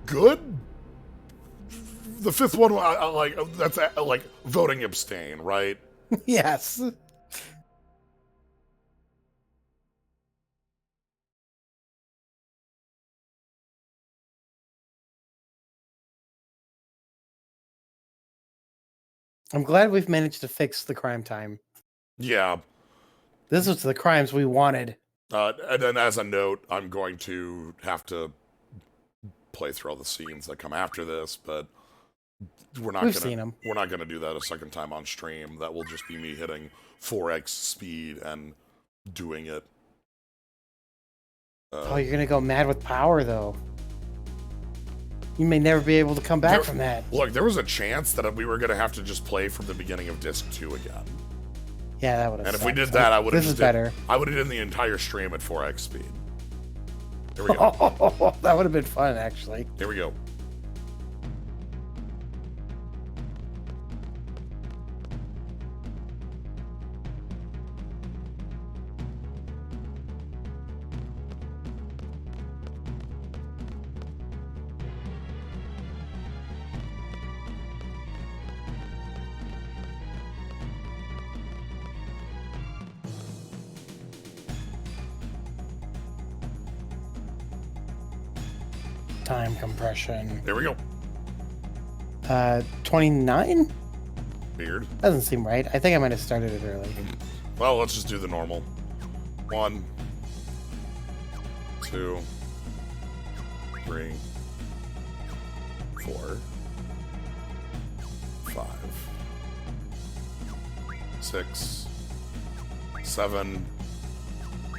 [SPEAKER 1] good. The 5th one, like that's like voting abstain, right?
[SPEAKER 2] Yes. I'm glad we've managed to fix the crime time.
[SPEAKER 1] Yeah.
[SPEAKER 2] This was the crimes we wanted.
[SPEAKER 1] And then as a note, I'm going to have to play through all the scenes that come after this, but
[SPEAKER 2] We've seen them.
[SPEAKER 1] we're not gonna do that a second time on stream. That will just be me hitting 4x speed and doing it.
[SPEAKER 2] Oh, you're gonna go mad with power though. You may never be able to come back from that.
[SPEAKER 1] Look, there was a chance that we were gonna have to just play from the beginning of disc 2 again.
[SPEAKER 2] Yeah, that would have.
[SPEAKER 1] And if we did that, I would have.
[SPEAKER 2] This is better.
[SPEAKER 1] I would have done the entire stream at 4x speed. Here we go.
[SPEAKER 2] Oh, that would have been fun, actually.
[SPEAKER 1] Here we go.
[SPEAKER 2] Time compression.
[SPEAKER 1] There we go.
[SPEAKER 2] 29?
[SPEAKER 1] Weird.
[SPEAKER 2] Doesn't seem right. I think I might have started it early.
[SPEAKER 1] Well, let's just do the normal. 1, 2, 3, 4, 5, 6, 7,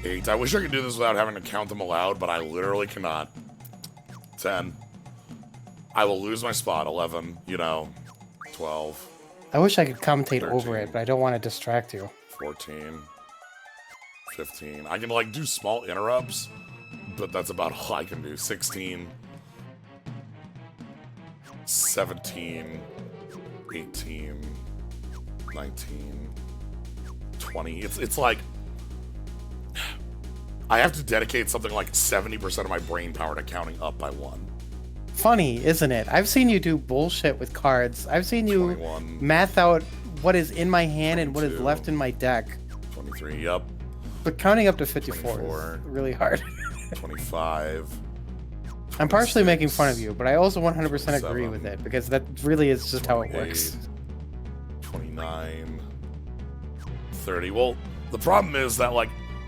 [SPEAKER 1] 8. I wish I could do this without having to count them aloud, but I literally cannot. 10. I will lose my spot. 11, 12.
[SPEAKER 2] I wish I could commentate
[SPEAKER 1] 13,
[SPEAKER 2] over it, but I don't want to distract you.
[SPEAKER 1] 14, 15. I can, do small interrupts, but that's about all I can do. 16, 17, 18, 19, 20. It's like... I have to dedicate something like 70% of my brain power to counting up by 1.
[SPEAKER 2] Funny, isn't it? I've seen you do bullshit with cards. I've seen you
[SPEAKER 1] 21,
[SPEAKER 2] math out what is in my hand and what is
[SPEAKER 1] 22,
[SPEAKER 2] left in my deck.
[SPEAKER 1] 23, yep.
[SPEAKER 2] But counting up to 54
[SPEAKER 1] 24,
[SPEAKER 2] is really hard.
[SPEAKER 1] 25.
[SPEAKER 2] I'm partially
[SPEAKER 1] 26,
[SPEAKER 2] making fun of you, but I also 100% agree
[SPEAKER 1] 27,
[SPEAKER 2] with it, because that really is just how it works.
[SPEAKER 1] 29, 30. Well, the problem is that,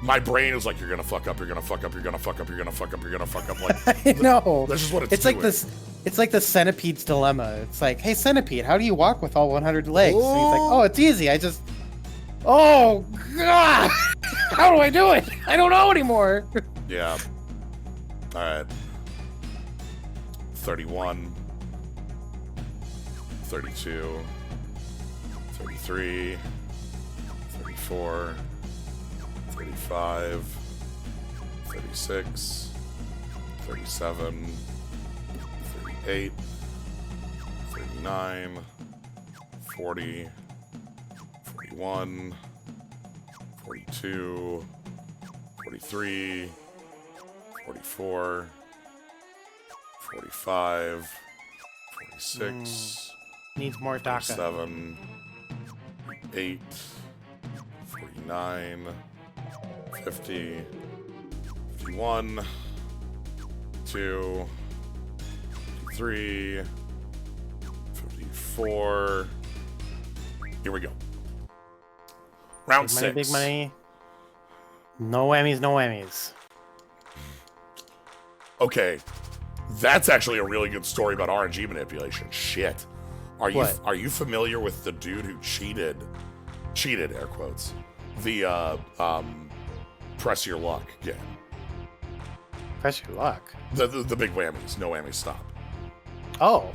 [SPEAKER 1] my brain is like, you're gonna fuck up, you're gonna fuck up, you're gonna fuck up, you're gonna fuck up, you're gonna fuck up.
[SPEAKER 2] I know.
[SPEAKER 1] That's just what it's
[SPEAKER 2] It's
[SPEAKER 1] doing.
[SPEAKER 2] like this. It's like the centipede's dilemma. It's like, hey, centipede, how do you walk with all 100 legs? And he's like, oh, it's easy. I just. Oh God! How do I do it? I don't know anymore.
[SPEAKER 1] Yeah. All right. 31, 32, 33, 34, 35, 36, 37, 38, 39, 40, 41, 42, 43, 44, 45, 46,
[SPEAKER 2] Needs more DACA.
[SPEAKER 1] 47, 8, 49, 50, 51, 52, 53, 54. Here we go. Round
[SPEAKER 2] Big money,
[SPEAKER 1] 6.
[SPEAKER 2] big money. No whammies, no whammies.
[SPEAKER 1] Okay, that's actually a really good story about RNG manipulation. Shit.
[SPEAKER 2] What?
[SPEAKER 1] Are you familiar with the dude who cheated air quotes, the press your luck game?
[SPEAKER 2] Press your luck.
[SPEAKER 1] The big whammies, no whammies stop.
[SPEAKER 2] Oh,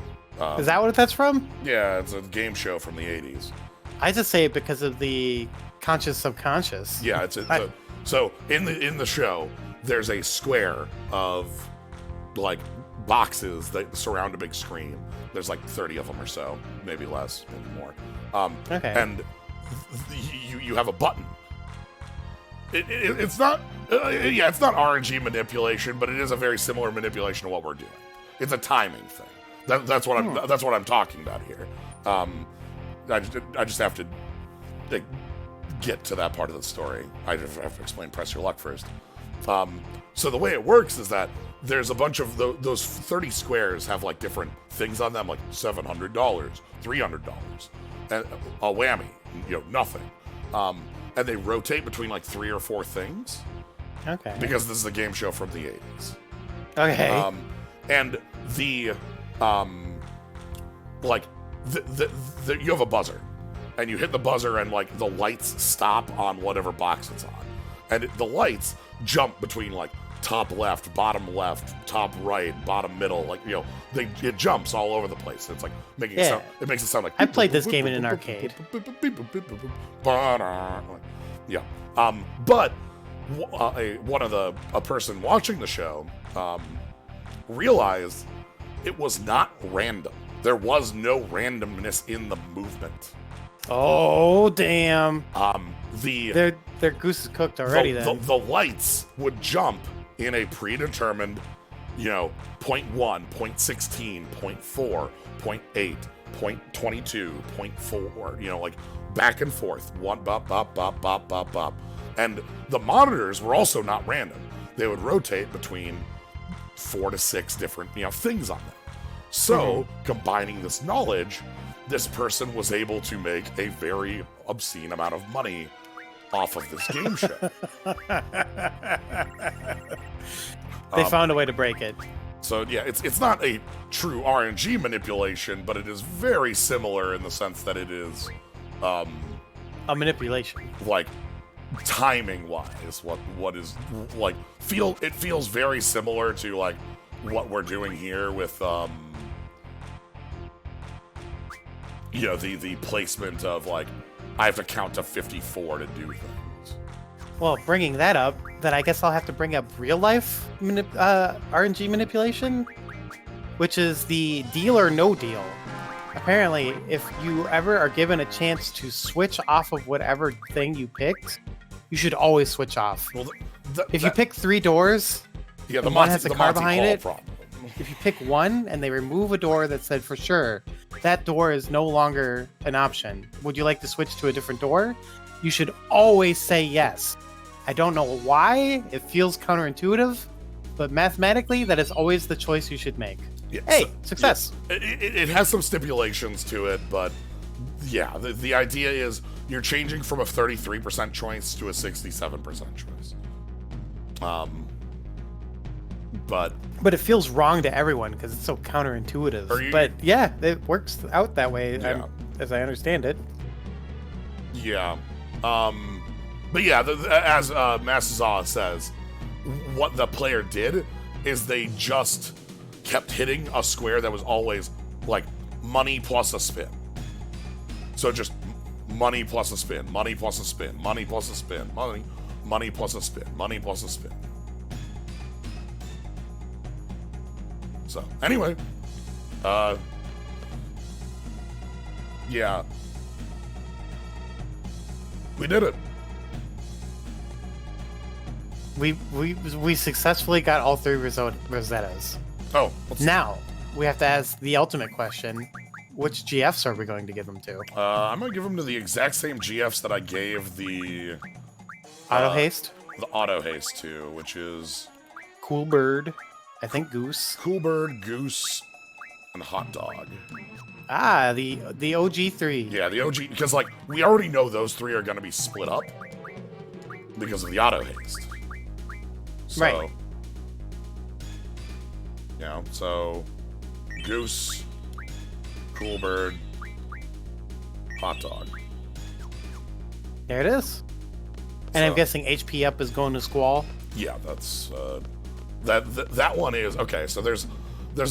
[SPEAKER 2] is that what that's from?
[SPEAKER 1] Yeah, it's a game show from the 80s.
[SPEAKER 2] I just say it because of the conscious subconscious.
[SPEAKER 1] Yeah, so in the show, there's a square of boxes that surround a big screen. There's 30 of them or so, maybe less, maybe more.
[SPEAKER 2] Okay.
[SPEAKER 1] And you have a button. It's not it's not RNG manipulation, but it is a very similar manipulation to what we're doing. It's a timing thing. That's what I'm talking about here. I just have to get to that part of the story. I just have to explain press your luck first. So the way it works is that there's a bunch of those 30 squares have like different things on them, like $700, $300, and a whammy, nothing. And they rotate between like 3 or 4 things.
[SPEAKER 2] Okay.
[SPEAKER 1] Because this is a game show from the 80s.
[SPEAKER 2] Okay.
[SPEAKER 1] And the you have a buzzer, and you hit the buzzer, and like the lights stop on whatever box it's on, and the lights jump between like top left, top right, bottom middle, like it jumps all over the place. It's like making it sound. It makes it sound like
[SPEAKER 2] I played this game in an arcade.
[SPEAKER 1] Yeah. But a person watching the show realized it was not random. There was no randomness in the movement.
[SPEAKER 2] Oh damn!
[SPEAKER 1] Their
[SPEAKER 2] goose is cooked already.
[SPEAKER 1] The lights would jump in a predetermined, 0.1, 0.16, 0.4, 0.8, 0.22, 0.4. Like back and forth, one bop bop bop bop bop bop, and the monitors were also not random. They would rotate between 4 to 6 different things on them. So, combining this knowledge, this person was able to make a very obscene amount of money off of this game show.
[SPEAKER 2] They found a way to break it.
[SPEAKER 1] So yeah, it's not a true RNG manipulation, but it is very similar in the sense that it is
[SPEAKER 2] a manipulation.
[SPEAKER 1] Like timing wise, what is like it feels very similar to like what we're doing here with the placement of like I have to count to 54 to do things.
[SPEAKER 2] Well, bringing that up, then I guess I'll have to bring up real life RNG manipulation, which is the deal or no deal. Apparently, if you ever are given a chance to switch off of whatever thing you picked, you should always switch off. Well, if you pick 3 doors,
[SPEAKER 1] the
[SPEAKER 2] one has a car behind it.
[SPEAKER 1] Problem.
[SPEAKER 2] If you pick one and they remove a door that said for sure that door is no longer an option, would you like to switch to a different door? You should always say yes. I don't know why. It feels counterintuitive, but mathematically, that is always the choice you should make. Yeah, hey, success.
[SPEAKER 1] Yeah. It has some stipulations to it, but yeah, the idea is you're changing from a 33% choice to a 67% choice.
[SPEAKER 2] But it feels wrong to everyone because it's so counterintuitive. But yeah, it works out that way, as I understand it.
[SPEAKER 1] Yeah. But yeah, as Masazawa says, what the player did is they just kept hitting a square that was always like money plus a spin. So just money plus a spin, money plus a spin, money plus a spin, money plus a spin, money plus a spin. So anyway, yeah, we did it.
[SPEAKER 2] We successfully got all 3 Rosettas.
[SPEAKER 1] Oh,
[SPEAKER 2] now we have to ask the ultimate question: which GFs are we going to give them to?
[SPEAKER 1] I'm gonna give them to the exact same GFs that I gave the
[SPEAKER 2] auto haste.
[SPEAKER 1] The auto haste to, which is
[SPEAKER 2] Cool Bird. I think Goose.
[SPEAKER 1] Cool Bird, Goose, and Hot Dog.
[SPEAKER 2] Ah, the OG 3.
[SPEAKER 1] Yeah, the OG, because like we already know those 3 are gonna be split up because of the auto haste. So,
[SPEAKER 2] right.
[SPEAKER 1] So Goose, Cool Bird, Hot Dog.
[SPEAKER 2] There it is. And I'm guessing HP up is going to Squall.
[SPEAKER 1] Yeah, that's that one is okay. So there's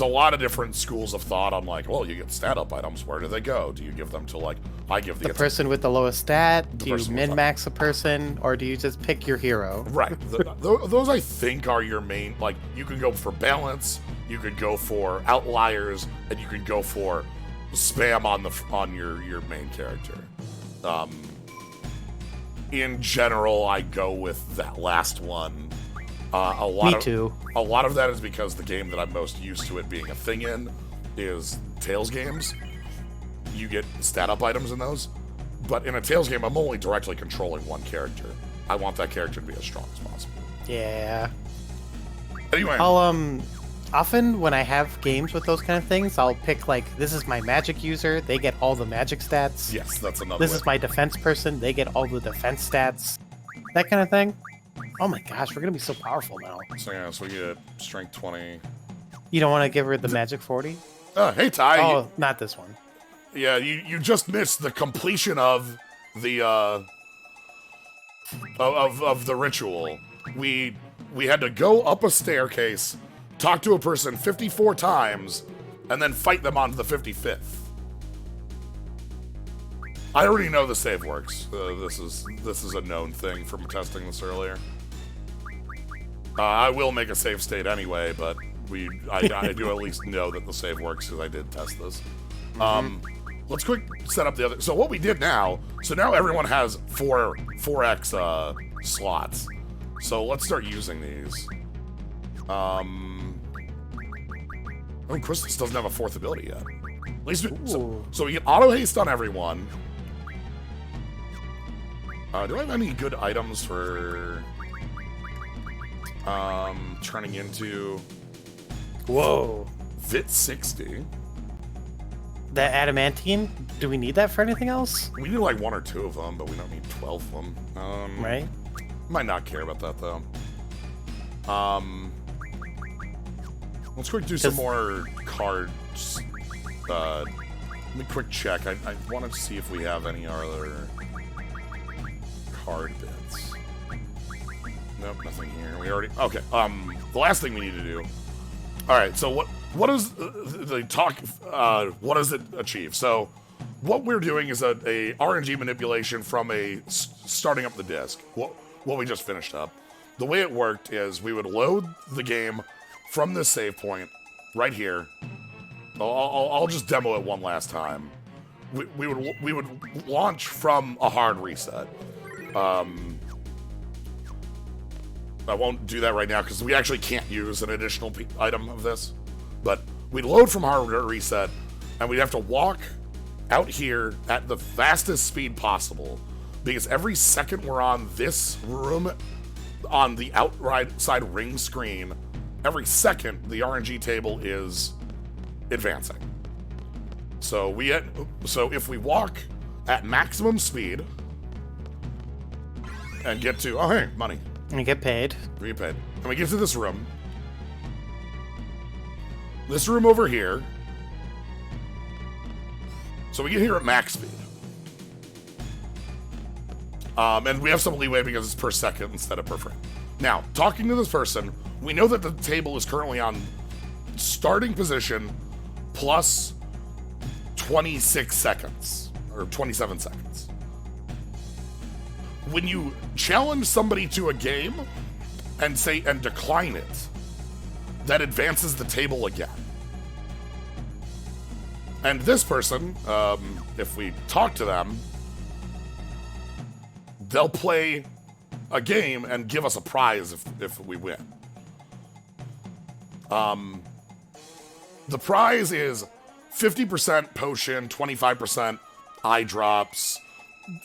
[SPEAKER 1] a lot of different schools of thought. I'm like, well, you get stat up items. Where do they go? Do you give them to like I give
[SPEAKER 2] the person with the lowest stat? Do you min max a person, or do you just pick your hero?
[SPEAKER 1] Right. Those I think are your main. Like you could go for balance, you could go for outliers, and you could go for spam on your main character. In general, I go with that last one. Me too. A lot of that is because the game that I'm most used to it being a thing in is Tales games. You get stat up items in those, but in a Tales game, I'm only directly controlling one character. I want that character to be as strong as possible.
[SPEAKER 2] Yeah.
[SPEAKER 1] Anyway.
[SPEAKER 2] I'll often when I have games with those kind of things, I'll pick like, this is my magic user, they get all the magic stats.
[SPEAKER 1] Yes, that's another
[SPEAKER 2] This is my defense person, they get all the defense stats. That kind of thing. Oh my gosh, we're gonna be so powerful now.
[SPEAKER 1] So yeah, so we get strength 20.
[SPEAKER 2] You don't want to give her the magic 40?
[SPEAKER 1] Hey Ty.
[SPEAKER 2] Oh, not this one.
[SPEAKER 1] Yeah, you just missed the completion of the of the ritual. We had to go up a staircase, talk to a person 54 times, and then fight them on the 55th. I already know the save works. This is a known thing from testing this earlier. I will make a save state anyway, but I do at least know that the save works because I did test this. Let's quick set up the other. So what we did now, so now everyone has 4x slots. So let's start using these. Oh, Crystal doesn't have a 4th ability yet. At least so we get auto haste on everyone. Do I have any good items for turning into VIII 60?
[SPEAKER 2] That adamantine, do we need that for anything else?
[SPEAKER 1] We need like 1 or 2 of them, but we don't need 12 of them.
[SPEAKER 2] Right?
[SPEAKER 1] Might not care about that though. Let's quick do some more cards. Let me quick check. I wanted to see if we have any other card bits. Nope, nothing here. We already okay. The last thing we need to do. All right. So what is the talk? What does it achieve? So what we're doing is a RNG manipulation from starting up the disc. What we just finished up. The way it worked is we would load the game from this save point right here. I'll just demo it one last time. We would launch from a hard reset. I won't do that right now because we actually can't use an additional item of this. But we'd load from hard reset, and we'd have to walk out here at the fastest speed possible, because every second we're on this room, on the outside ring screen, every second the RNG table is advancing. So if we walk at maximum speed and get to money.
[SPEAKER 2] And get paid.
[SPEAKER 1] We get paid. And we get to this room. This room over here. So we get here at max speed. And we have some leeway because it's per second instead of per frame. Now, talking to this person, we know that the table is currently on starting position plus 26 seconds, or 27 seconds. When you challenge somebody to a game and decline it, that advances the table again. And this person, if we talk to them, they'll play a game and give us a prize if we win. The prize is 50% potion, 25% eye drops,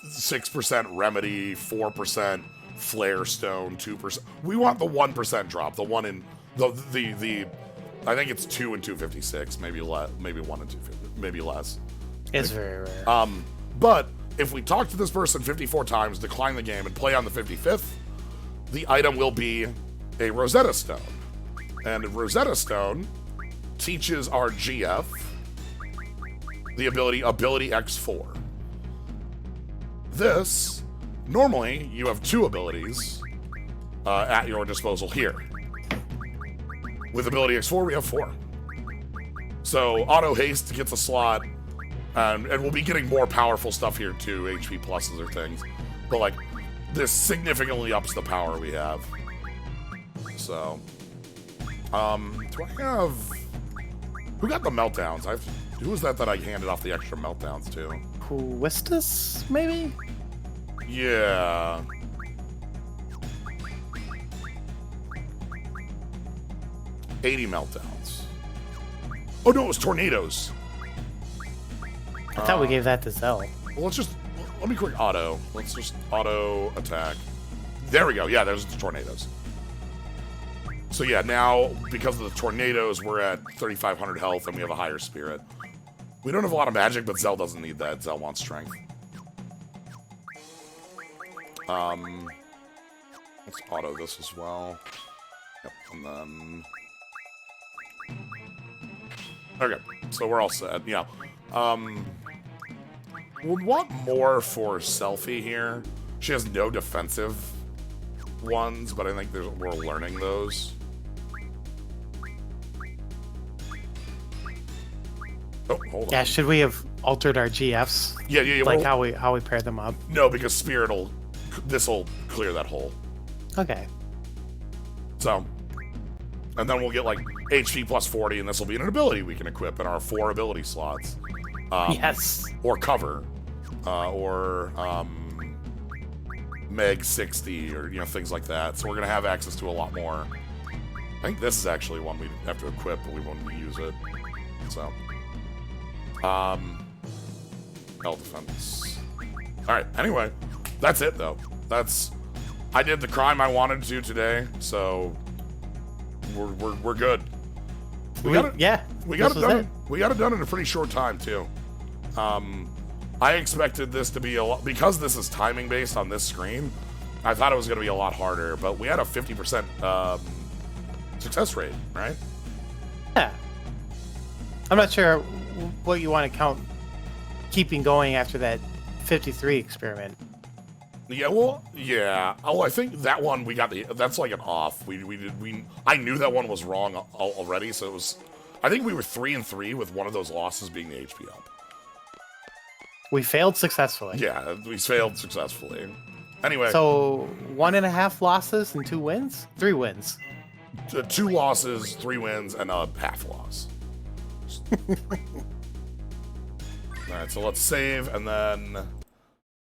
[SPEAKER 1] 6% remedy, 4% flare stone, 2%. We want the 1% drop, the one in the I think it's 2 and 256, maybe less, maybe 1 and 250, maybe less.
[SPEAKER 2] It's very rare.
[SPEAKER 1] But if we talk to this person 54 times, decline the game, and play on the 55th, the item will be a Rosetta Stone. And a Rosetta Stone teaches our GF the ability X4. This, normally, you have 2 abilities at your disposal here. With ability X4, we have 4. So auto haste gets a slot, and we'll be getting more powerful stuff here too, HP pluses or things. But like, this significantly ups the power we have. So, do I have? Who got the meltdowns? Who was that I handed off the extra meltdowns to?
[SPEAKER 2] Quistis, maybe?
[SPEAKER 1] Yeah. $80 meltdowns. Oh no, it was tornadoes.
[SPEAKER 2] I thought we gave that to Zell.
[SPEAKER 1] Well, let me quick auto. Let's just auto attack. There we go. Yeah, there's the tornadoes. So yeah, now, because of the tornadoes, we're at 3,500 health, and we have a higher spirit. We don't have a lot of magic, but Zell doesn't need that. Zell wants strength. Let's auto this as well. Yep, and then... Okay, so we're all set, yeah. Would want more for Selfie here. She has no defensive ones, but I think we're learning those. Oh, hold on.
[SPEAKER 2] Yeah, should we have altered our GFs?
[SPEAKER 1] Yeah.
[SPEAKER 2] Like how we pair them up?
[SPEAKER 1] No, because Spirit this'll clear that hole.
[SPEAKER 2] Okay.
[SPEAKER 1] So, and then we'll get like HP plus 40, and this will be an ability we can equip in our 4 ability slots.
[SPEAKER 2] Yes.
[SPEAKER 1] Or cover, or Meg 60, or things like that. So we're gonna have access to a lot more. I think this is actually one we have to equip, but we won't use it. So, Hell defense. All right. Anyway, that's it though. I did the crime I wanted to today, so we're good. We got it done. We got it done in a pretty short time too. I expected this to be a lot, because this is timing based on this screen. I thought it was going to be a lot harder, but we had a 50% success rate, right?
[SPEAKER 2] Yeah. I'm not sure what you want to count keeping going after that 53 experiment.
[SPEAKER 1] Yeah, well, yeah. Oh, I think that one that's like an off. I knew that one was wrong already, so it was. I think we were 3-3 with one of those losses being the HP up.
[SPEAKER 2] We failed successfully.
[SPEAKER 1] Yeah, we failed successfully. Anyway.
[SPEAKER 2] So 1.5 losses and 2 wins? 3 wins.
[SPEAKER 1] 2 losses, 3 wins, and a half loss. Alright, so let's save, and then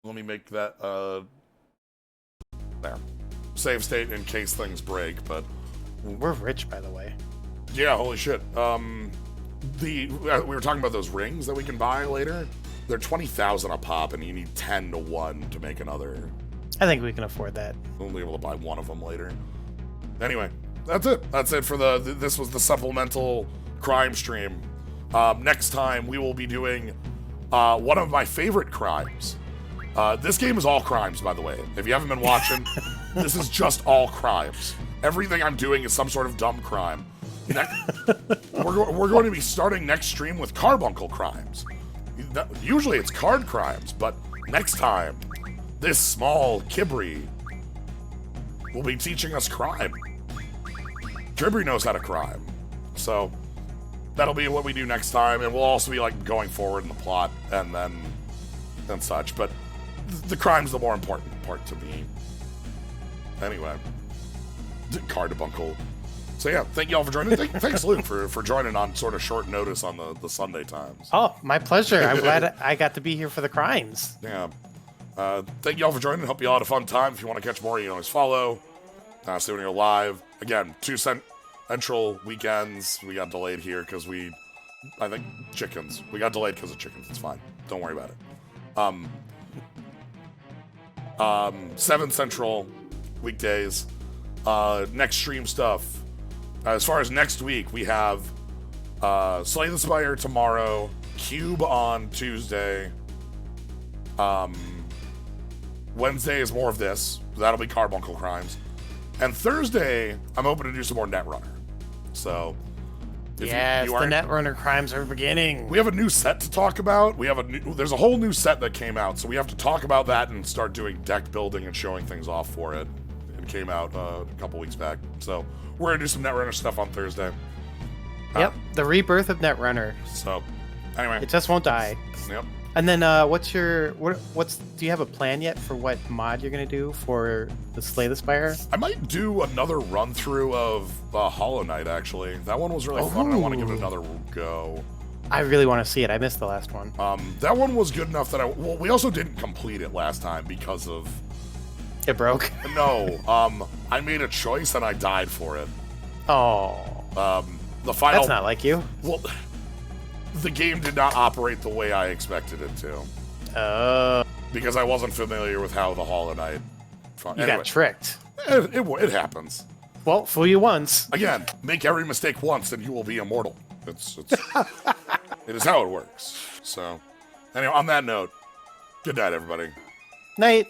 [SPEAKER 1] let me make that there. Save state in case things break, but
[SPEAKER 2] we're rich, by the way.
[SPEAKER 1] Yeah, holy shit. We were talking about those rings that we can buy later. They're 20,000 a pop, and you need 10 to 1 to make another.
[SPEAKER 2] I think we can afford that.
[SPEAKER 1] We'll be able to buy one of them later. Anyway, that's it. That's it for this was the supplemental crime stream. Next time we will be doing one of my favorite crimes. This game is all crimes, by the way. If you haven't been watching, this is just all crimes. Everything I'm doing is some sort of dumb crime. We're going to be starting next stream with carbuncle crimes. Usually it's card crimes, but next time, this small Kibri will be teaching us crime. Kibri knows how to crime. So that'll be what we do next time, and we'll also be like going forward in the plot and such. But the crime's the more important part to me. Anyway, carbuncle. So yeah, thank you all for joining. Thanks, Luke, for joining on sort of short notice on the Sunday times.
[SPEAKER 2] Oh, my pleasure. I'm glad I got to be here for the crimes.
[SPEAKER 1] Yeah. Thank you all for joining. Hope you all had a fun time. If you want to catch more, you can always follow. See when you're live. Again, 2 Central weekends. We got delayed here because I think chickens. We got delayed because of chickens. It's fine. Don't worry about it. 7 Central weekdays. Next stream stuff. As far as next week, we have Slay the Spire tomorrow, Cube on Tuesday. Wednesday is more of this. That'll be Carbuncle Crimes. And Thursday, I'm hoping to do some more Netrunner. So,
[SPEAKER 2] yes, the Netrunner crimes are beginning.
[SPEAKER 1] We have a new set to talk about. There's a whole new set that came out, so we have to talk about that and start doing deck building and showing things off for it. It came out a couple weeks back. So, we're going to do some Netrunner stuff on Thursday.
[SPEAKER 2] Yep, the rebirth of Netrunner.
[SPEAKER 1] So, anyway.
[SPEAKER 2] It just won't die.
[SPEAKER 1] Yep.
[SPEAKER 2] And then, do you have a plan yet for what mod you're going to do for the Slay the Spire?
[SPEAKER 1] I might do another run through of Hollow Knight, actually. That one was really fun, and I want to give it another go.
[SPEAKER 2] I really want to see it. I missed the last one.
[SPEAKER 1] That one was good enough that we also didn't complete it last time because of...
[SPEAKER 2] It broke?
[SPEAKER 1] No, I made a choice and I died for it.
[SPEAKER 2] Oh.
[SPEAKER 1] The final...
[SPEAKER 2] That's not like you.
[SPEAKER 1] Well, the game did not operate the way I expected it
[SPEAKER 2] to.
[SPEAKER 1] Because I wasn't familiar with how the Hollow Knight...
[SPEAKER 2] You got tricked.
[SPEAKER 1] It happens.
[SPEAKER 2] Well, fool you once.
[SPEAKER 1] Again, make every mistake once and you will be immortal. It's it is how it works. So, anyway, on that note, good night, everybody.
[SPEAKER 2] Night.